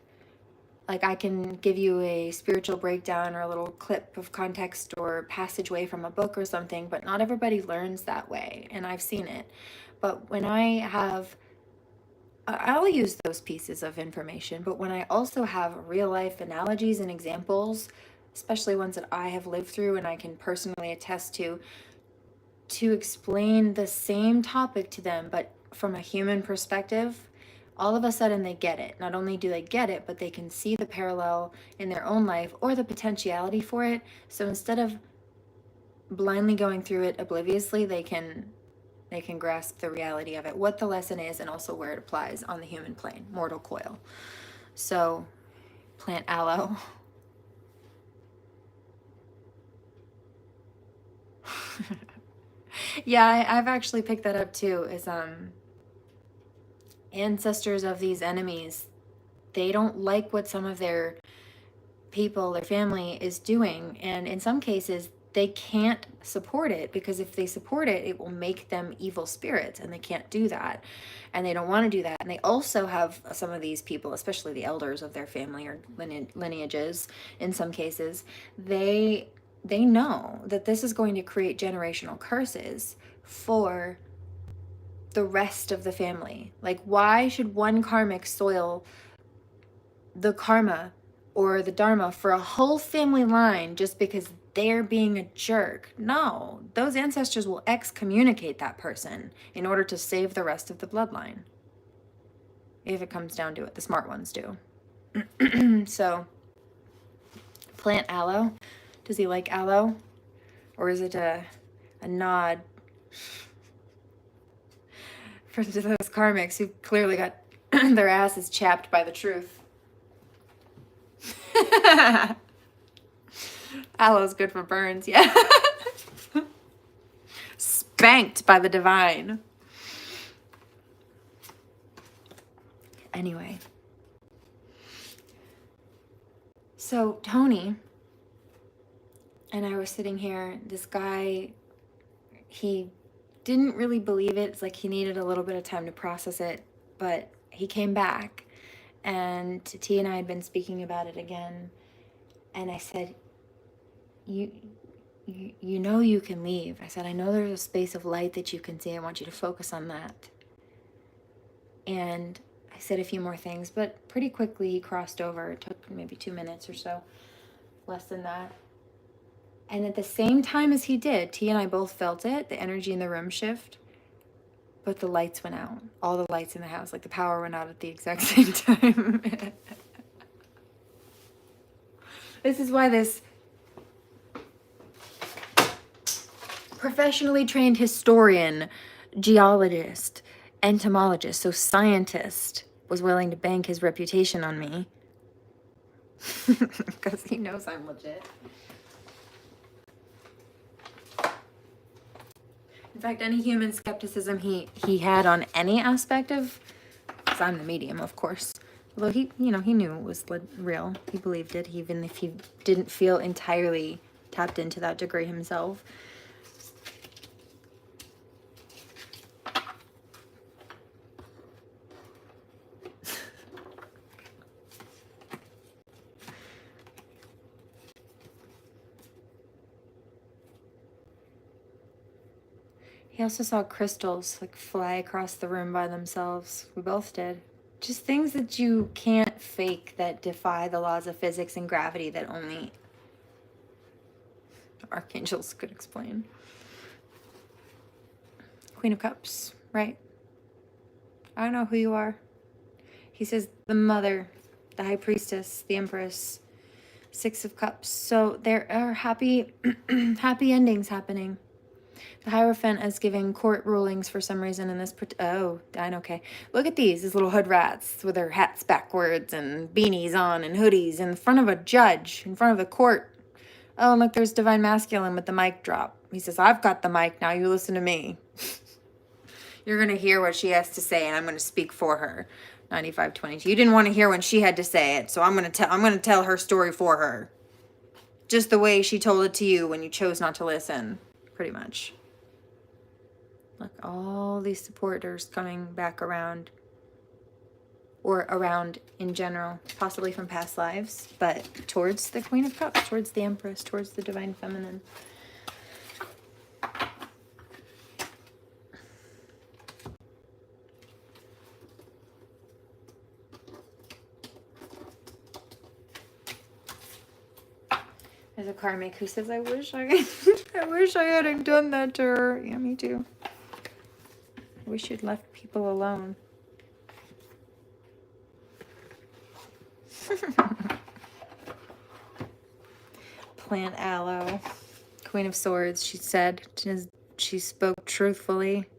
Like, I can give you a spiritual breakdown or a little clip of context or passageway from a book or something, but not everybody learns that way, and I've seen it. But when I'll use those pieces of information, but when I also have real life analogies and examples, especially ones that I have lived through and I can personally attest to explain the same topic to them, but from a human perspective, all of a sudden they get it. Not only do they get it, but they can see the parallel in their own life or the potentiality for it. So instead of blindly going through it obliviously, they can grasp the reality of it, what the lesson is, and also where it applies on the human plane, mortal coil. So, plant aloe. Yeah, I've actually picked that up too, is ancestors of these enemies, they don't like what some of their people, their family is doing, and in some cases they can't support it, because if they support it, it will make them evil spirits, and they can't do that, and they don't want to do that. And they also have some of these people, especially the elders of their family or lineages, in some cases, they know that this is going to create generational curses for the rest of the family. Like, why should one karmic soil the karma or the dharma for a whole family line just because they're being a jerk? No, those ancestors will excommunicate that person in order to save the rest of the bloodline. If it comes down to it, the smart ones do. So, plant aloe. Does he like aloe? Or is it a nod for those karmics who clearly got their asses chapped by the truth? Aloe's good for burns, yeah. Spanked by the divine. Anyway. So Tony and I were sitting here. This guy, he didn't really believe it. It's like he needed a little bit of time to process it, but he came back, and T and I had been speaking about it again, and I said, you know you can leave. I said, I know there's a space of light that you can see. I want you to focus on that. And I said a few more things, but pretty quickly he crossed over. It took maybe 2 minutes or so, less than that. And at the same time as he did, T and I both felt it, the energy in the room shift, but the lights went out. All the lights in the house, like the power went out at the exact same time. This is why this professionally trained historian, geologist, entomologist, so scientist, was willing to bank his reputation on me. Because he knows I'm legit. In fact, any human skepticism he had on any aspect of, because I'm the medium, of course. Although he knew it was real. He believed it, even if he didn't feel entirely tapped into that degree himself. He also saw crystals like fly across the room by themselves. We both did. Just things that you can't fake, that defy the laws of physics and gravity that only archangels could explain. Queen of Cups, right? I don't know who you are. He says the mother, the high priestess, the empress, 6 of Cups. So there are happy endings happening. The Hierophant is giving court rulings for some reason in this. Oh, I know. Okay. Look at these little hood rats with their hats backwards and beanies on and hoodies in front of a judge, in front of the court. Oh, and look, there's Divine Masculine with the mic drop. He says, I've got the mic, now you listen to me. You're going to hear what she has to say, and I'm going to speak for her. 9522. You didn't want to hear when she had to say it, so I'm going to tell her story for her. Just the way she told it to you when you chose not to listen, pretty much. Look, all these supporters coming back around, or around in general, possibly from past lives, but towards the Queen of Cups, towards the Empress, towards the Divine Feminine. There's a karmic who says, I wish I hadn't done that to her. Yeah, me too. I wish you'd left people alone. Plant aloe. Queen of Swords, she said. She spoke truthfully.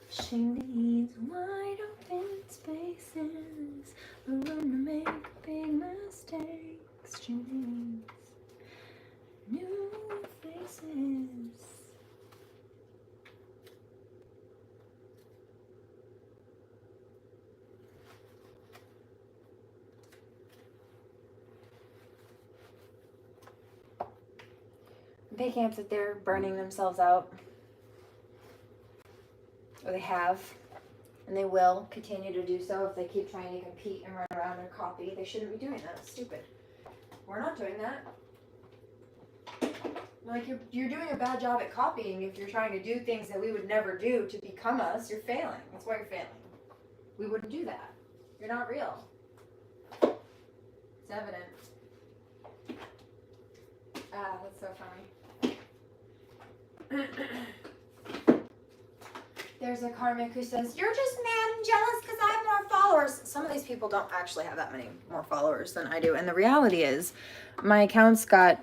She needs wide open spaces, room to make big mistakes. She needs new faces. I'm picking up that they're burning themselves out. Or they have. And they will continue to do so if they keep trying to compete and run around and copy. They shouldn't be doing that. It's stupid. We're not doing that. Like, you're doing a bad job at copying if you're trying to do things that we would never do to become us. You're failing. That's why you're failing. We wouldn't do that. You're not real. It's evident. Ah, that's so funny. There's a karmic who says, you're just mad and jealous because I have more followers. Some of these people don't actually have that many more followers than I do. And the reality is, my accounts got,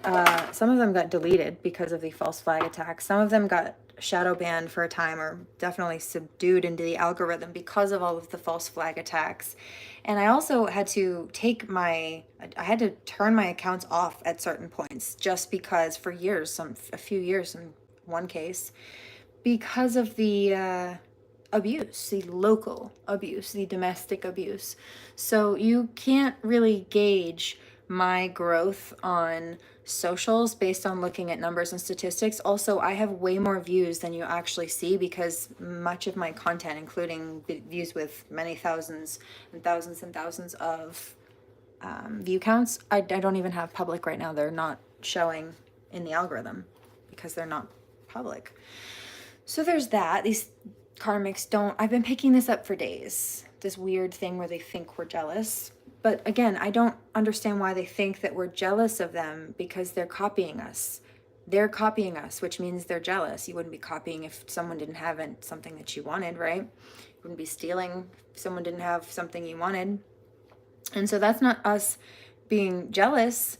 some of them got deleted because of the false flag attacks. Some of them got shadow banned for a time, or definitely subdued into the algorithm because of all of the false flag attacks. And I also had to I had to turn my accounts off at certain points, just because for years, a few years in one case, because of the abuse, the local abuse, the domestic abuse. So you can't really gauge my growth on socials based on looking at numbers and statistics. Also, I have way more views than you actually see because much of my content, including views with many thousands and thousands and thousands of view counts, I don't even have public right now. They're not showing in the algorithm because they're not public. So there's that. These karmics I've been picking this up for days. This weird thing where they think we're jealous. But again, I don't understand why they think that we're jealous of them, because they're copying us. They're copying us, which means they're jealous. You wouldn't be copying if someone didn't have something that you wanted, right? You wouldn't be stealing if someone didn't have something you wanted. And so that's not us being jealous.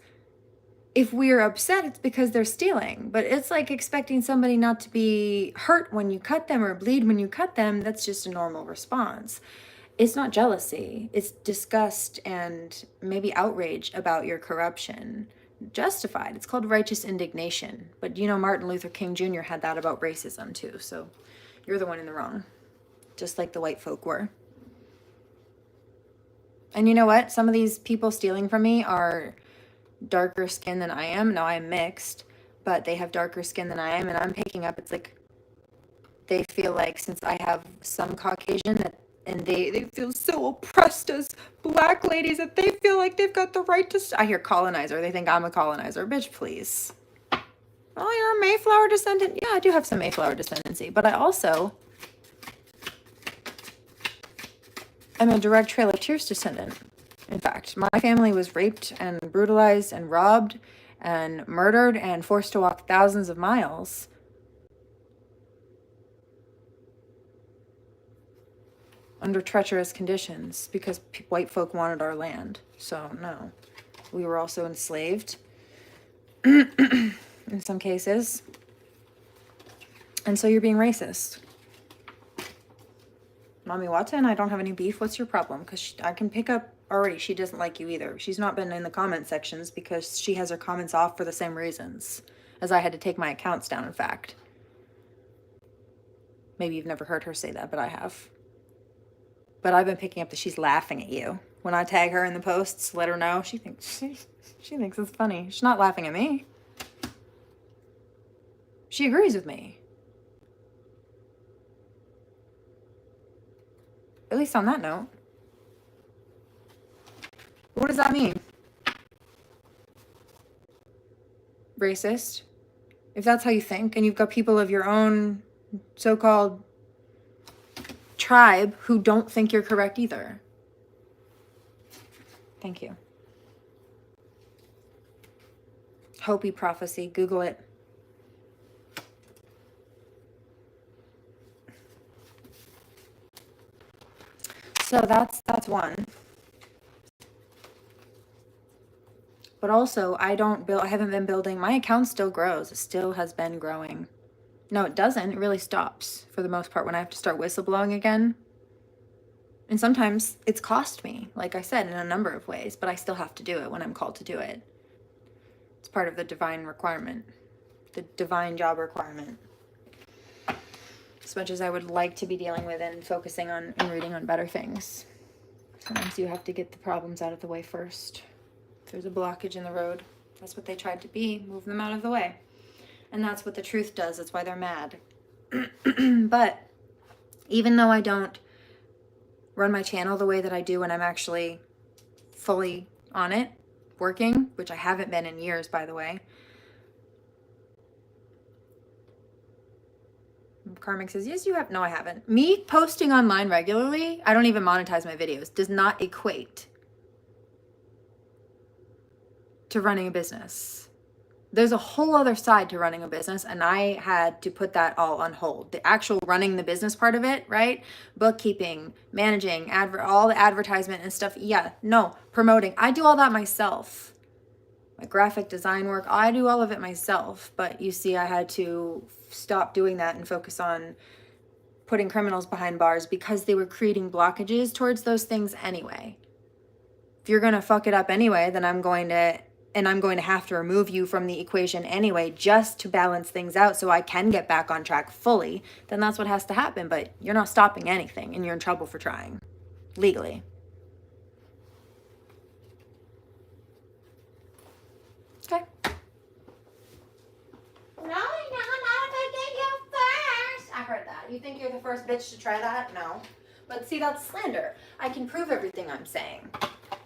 If we're upset, it's because they're stealing. But it's like expecting somebody not to be hurt when you cut them or bleed when you cut them. That's just a normal response. It's not jealousy. It's disgust and maybe outrage about your corruption. Justified. It's called righteous indignation. But you know, Martin Luther King Jr. had that about racism too. So you're the one in the wrong. Just like the white folk were. And you know what? Some of these people stealing from me are darker skin than I am. Now I'm mixed, but they have darker skin than I am, and I'm picking up, it's like they feel like since I have some Caucasian and they feel so oppressed as black ladies that they feel like they've got the right to I hear colonizer. They think I'm a colonizer. Bitch, please. Oh, you're a Mayflower descendant? Yeah, I do have some Mayflower descendancy, but I also am a direct Trail of Tears descendant. In fact, my family was raped and brutalized and robbed and murdered and forced to walk thousands of miles under treacherous conditions because white folk wanted our land. So no, we were also enslaved. in some cases. And so you're being racist. Mommy Watson, I don't have any beef. What's your problem? Because I can pick up already. She doesn't like you either. She's not been in the comment sections because she has her comments off for the same reasons as I had to take my accounts down, in fact. Maybe you've never heard her say that, but I have. But I've been picking up that she's laughing at you. When I tag her in the posts, let her know. She thinks it's funny. She's not laughing at me. She agrees with me. At least on that note. What does that mean? Racist? If that's how you think, and you've got people of your own so-called tribe who don't think you're correct either. Thank you. Hopi prophecy. Google it. So that's one. But also, I haven't been building. My account still grows. It still has been growing. No, it doesn't. It really stops for the most part when I have to start whistleblowing again. And sometimes it's cost me, like I said, in a number of ways, but I still have to do it when I'm called to do it. It's part of the divine requirement, the divine job requirement. As much as I would like to be dealing with and focusing on and reading on better things, sometimes you have to get the problems out of the way first. If there's a blockage in the road, that's what they tried to be, move them out of the way. And that's what the truth does. That's why they're mad. But even though I don't run my channel the way that I do when I'm actually fully on it, working, which I haven't been in years, by the way. Karmic says, yes, you have. No, I haven't. Me posting online regularly, I don't even monetize my videos, does not equate to running a business. There's a whole other side to running a business, and I had to put that all on hold. The actual running the business part of it, right? Bookkeeping, managing, all the advertisement and stuff. Yeah, no, promoting. I do all that myself. My graphic design work, I do all of it myself. But you see, I had to stop doing that and focus on putting criminals behind bars because they were creating blockages towards those things anyway. If you're going to fuck it up anyway, then I'm going to have to remove you from the equation anyway, just to balance things out so I can get back on track fully. Then that's what has to happen. But you're not stopping anything, and you're in trouble for trying legally. Okay. No, not if I get you first. I heard that. You think you're the first bitch to try that? No. But see, that's slander. I can prove everything I'm saying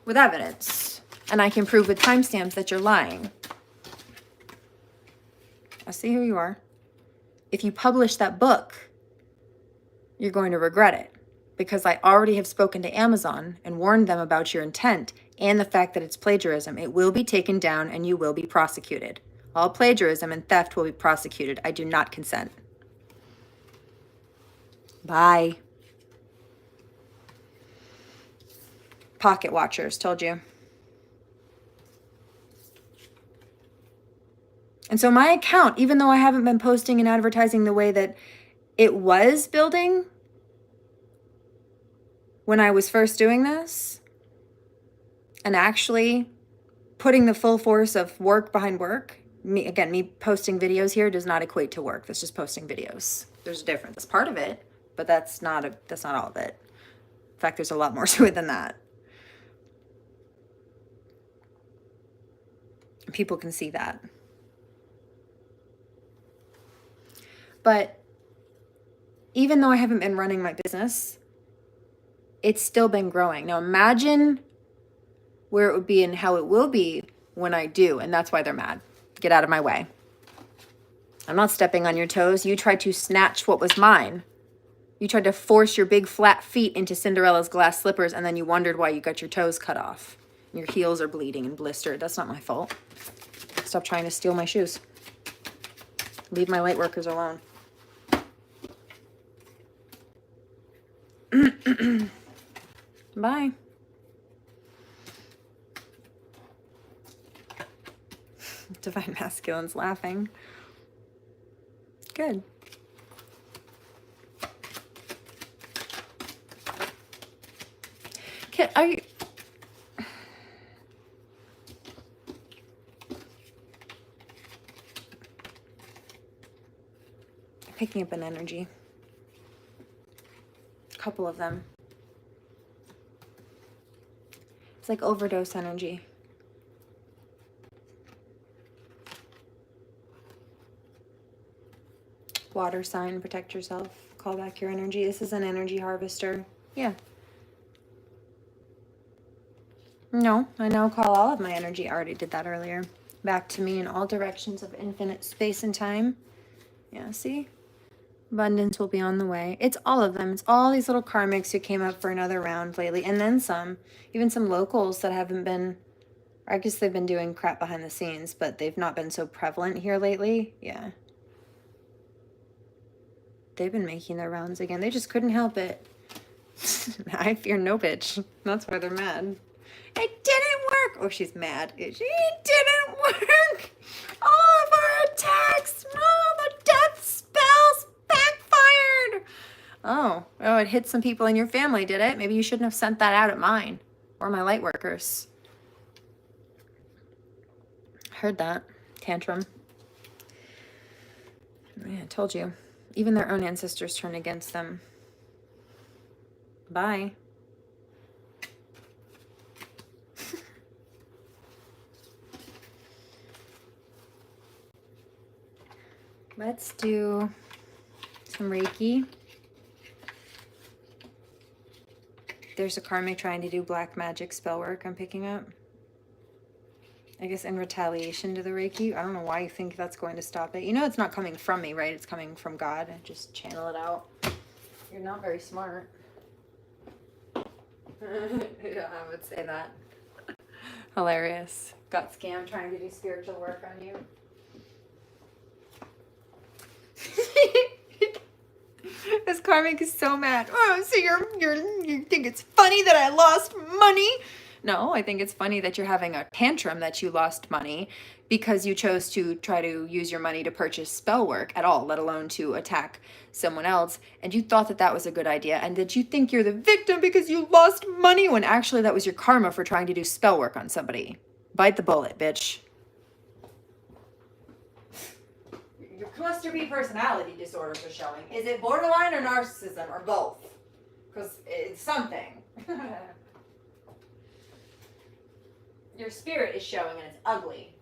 with evidence. And I can prove with timestamps that you're lying. I see who you are. If you publish that book, you're going to regret it. Because I already have spoken to Amazon and warned them about your intent and the fact that it's plagiarism. It will be taken down and you will be prosecuted. All plagiarism and theft will be prosecuted. I do not consent. Bye. Pocket watchers, told you. And so my account, even though I haven't been posting and advertising the way that it was building when I was first doing this, and actually putting the full force of work behind work, me posting videos here does not equate to work. That's just posting videos. There's a difference. That's part of it, but that's not all of it. In fact, there's a lot more to it than that. People can see that. But even though I haven't been running my business, it's still been growing. Now imagine where it would be and how it will be when I do. And that's why they're mad. Get out of my way. I'm not stepping on your toes. You tried to snatch what was mine. You tried to force your big flat feet into Cinderella's glass slippers, and then you wondered why you got your toes cut off. Your heels are bleeding and blistered. That's not my fault. Stop trying to steal my shoes. Leave my light workers alone. Bye. Divine Masculine's laughing. Good. Are you... Picking up an energy. A couple of them. It's like overdose energy. Water sign, protect yourself. Call back your energy. This is an energy harvester. Yeah. No, I now call all of my energy. I already did that earlier. Back to me in all directions of infinite space and time. Yeah, see? Abundance will be on the way. It's all of them. It's all these little karmics who came up for another round lately. And then some. Even some locals that haven't been... I guess they've been doing crap behind the scenes, but they've not been so prevalent here lately. Yeah. They've been making their rounds again. They just couldn't help it. I fear no bitch. That's why they're mad. It didn't work. Oh, she's mad. It didn't work. All of our attacks. Oh, the death spells backfired. Oh, it hit some people in your family, did it? Maybe you shouldn't have sent that out at mine or my light workers. Heard that. Tantrum. Yeah, I told you. Even their own ancestors turn against them. Bye. Let's do some Reiki. There's a karmic trying to do black magic spell work I'm picking up. I guess in retaliation to the Reiki. I don't know why you think that's going to stop it. You know it's not coming from me, right? It's coming from God. I just channel it out. You're not very smart. Yeah, I would say that. Hilarious. Got scammed trying to do spiritual work on you. This karmic is so mad. Oh, so you think it's funny that I lost money? No, I think it's funny that you're having a tantrum that you lost money because you chose to try to use your money to purchase spell work at all, let alone to attack someone else. And you thought that that was a good idea. And that you think you're the victim because you lost money when actually that was your karma for trying to do spell work on somebody. Bite the bullet, bitch. Your cluster B personality disorders are showing. Is it borderline or narcissism or both? Because it's something. Your spirit is showing and it's ugly.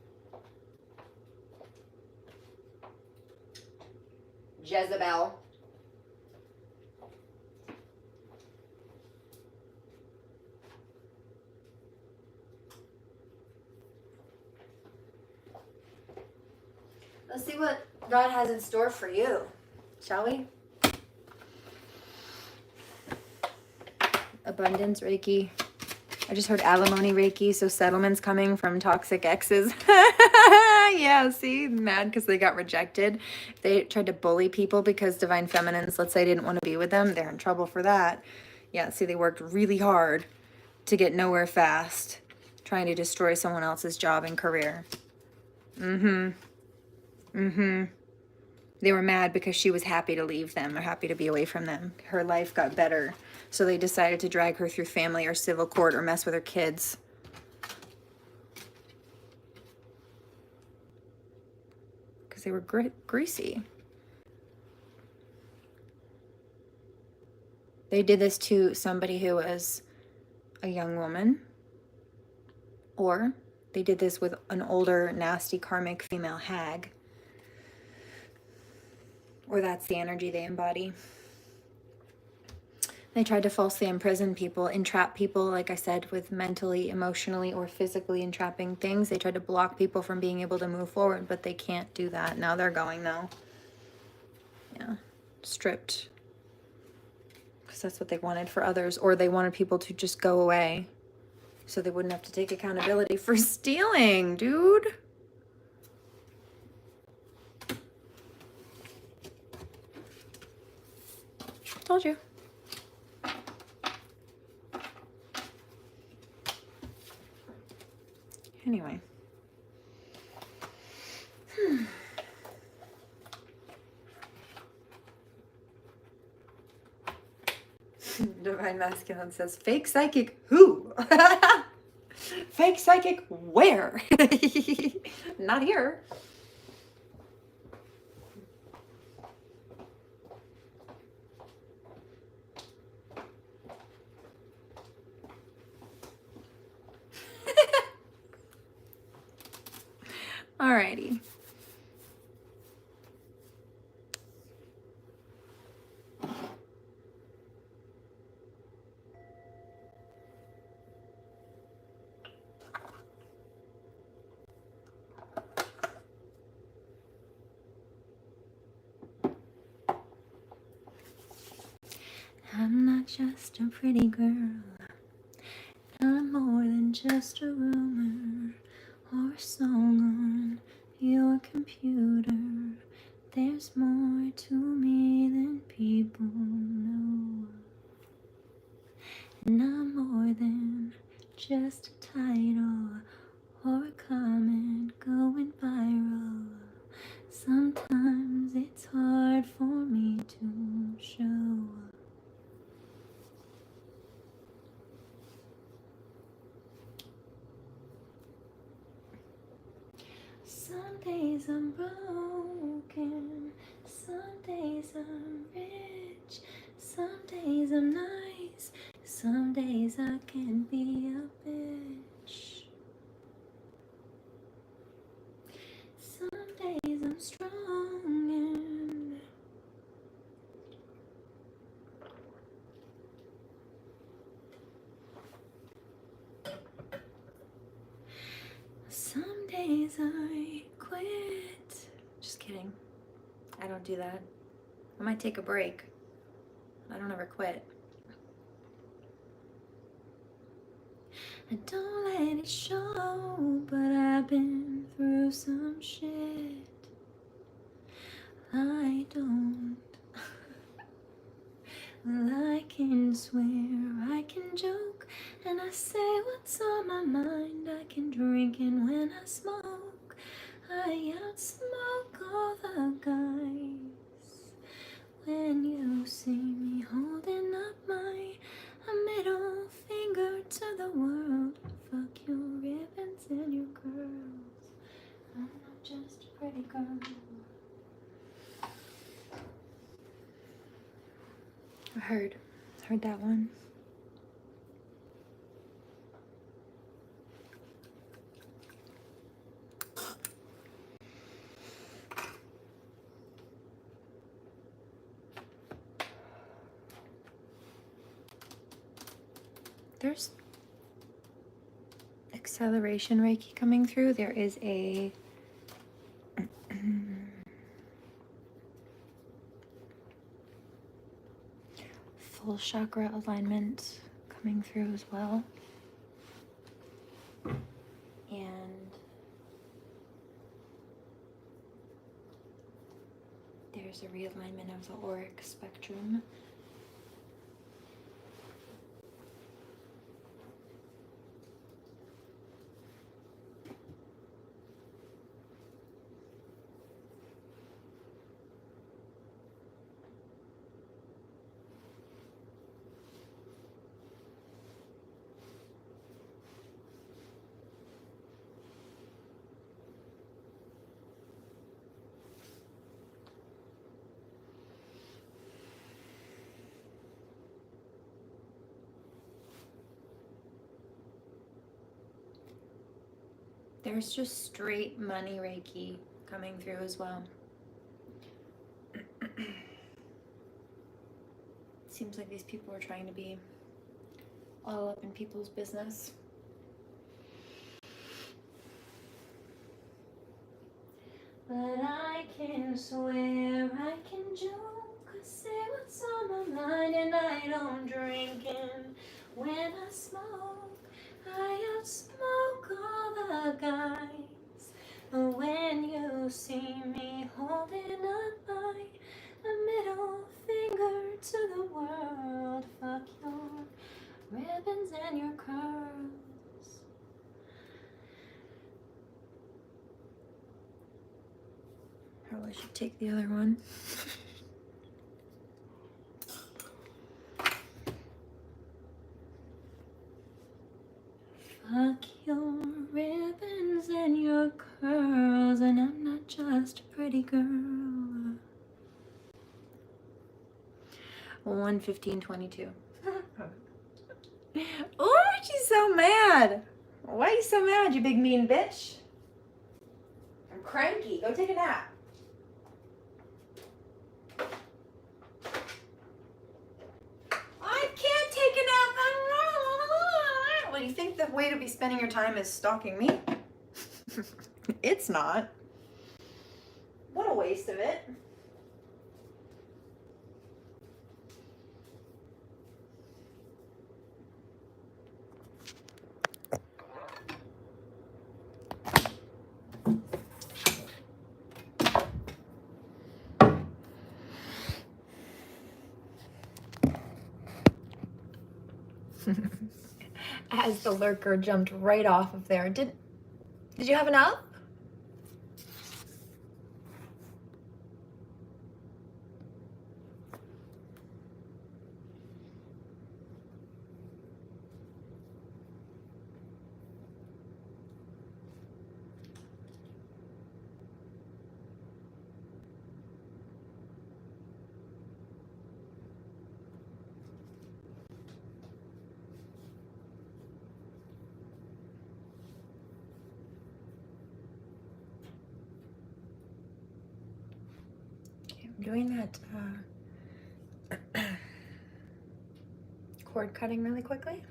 Jezebel. Let's see what God has in store for you, shall we? Abundance Reiki. I just heard alimony Reiki, so settlements coming from toxic exes. Yeah, see? Mad because they got rejected. They tried to bully people because divine feminines, let's say, didn't want to be with them. They're in trouble for that. Yeah, see, they worked really hard to get nowhere fast, trying to destroy someone else's job and career. They were mad because she was happy to leave them or happy to be away from them. Her life got better. So they decided to drag her through family or civil court or mess with her kids. Because they were greasy. They did this to somebody who was a young woman. Or they did this with an older, nasty, karmic female hag. Or that's the energy they embody. They tried to falsely imprison people, entrap people, like I said, with mentally, emotionally, or physically entrapping things. They tried to block people from being able to move forward, but they can't do that. Now they're going, though. Yeah. Stripped. Because that's what they wanted for others. Or they wanted people to just go away so they wouldn't have to take accountability for stealing, dude. Told you. Anyway. Divine Masculine says, fake psychic who? Fake psychic where? Not here. Alrighty. I'm not just a pretty girl. I'm more than just a rumor or a song on your computer. There's more to me than people know. And I'm more than just a title or a comment going viral. Sometimes it's hard for me to show. Some days I'm broken, some days I'm rich, some days I'm nice, some days I can be a bitch. Some days I'm strong and some days I quit. Just kidding. I don't do that. I might take a break. I don't ever quit. I don't let it show, but I've been through some shit. I don't. Well, I can swear, I can joke, and I say what's on my mind. I can drink, and when I smoke, I outsmoke all the guys. When you see me holding up my middle finger to the world, fuck your ribbons and your curls. I'm not just a pretty girl. I heard that one. There's acceleration Reiki coming through. There is a full chakra alignment coming through as well. And there's a realignment of the auric spectrum. There's just straight money Reiki coming through as well. Seems like these people are trying to be all up in people's business. But I can swear, I can joke, I say what's on my mind, and I don't drink. And when I smoke, I outsmoke all the guys. When you see me holding up my middle finger to the world, fuck your ribbons and your curls. Probably should take the other one. Fuck your ribbons and your curls, and I'm not just a pretty girl. 1:15:22. Oh, she's so mad. Why are you so mad, you big mean bitch? I'm cranky. Go take a nap. I can't take a nap. Well, you think the way to be spending your time is stalking me? It's not. What a waste of it. As the lurker jumped right off of there. Did you have enough? I'm doing that cord cutting really quickly.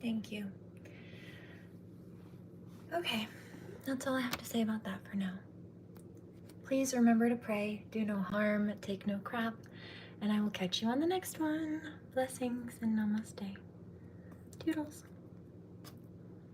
Thank you. Okay, that's all I have to say about that for now. Please remember to pray, do no harm, take no crap, and I will catch you on the next one. Blessings and namaste. Toodles.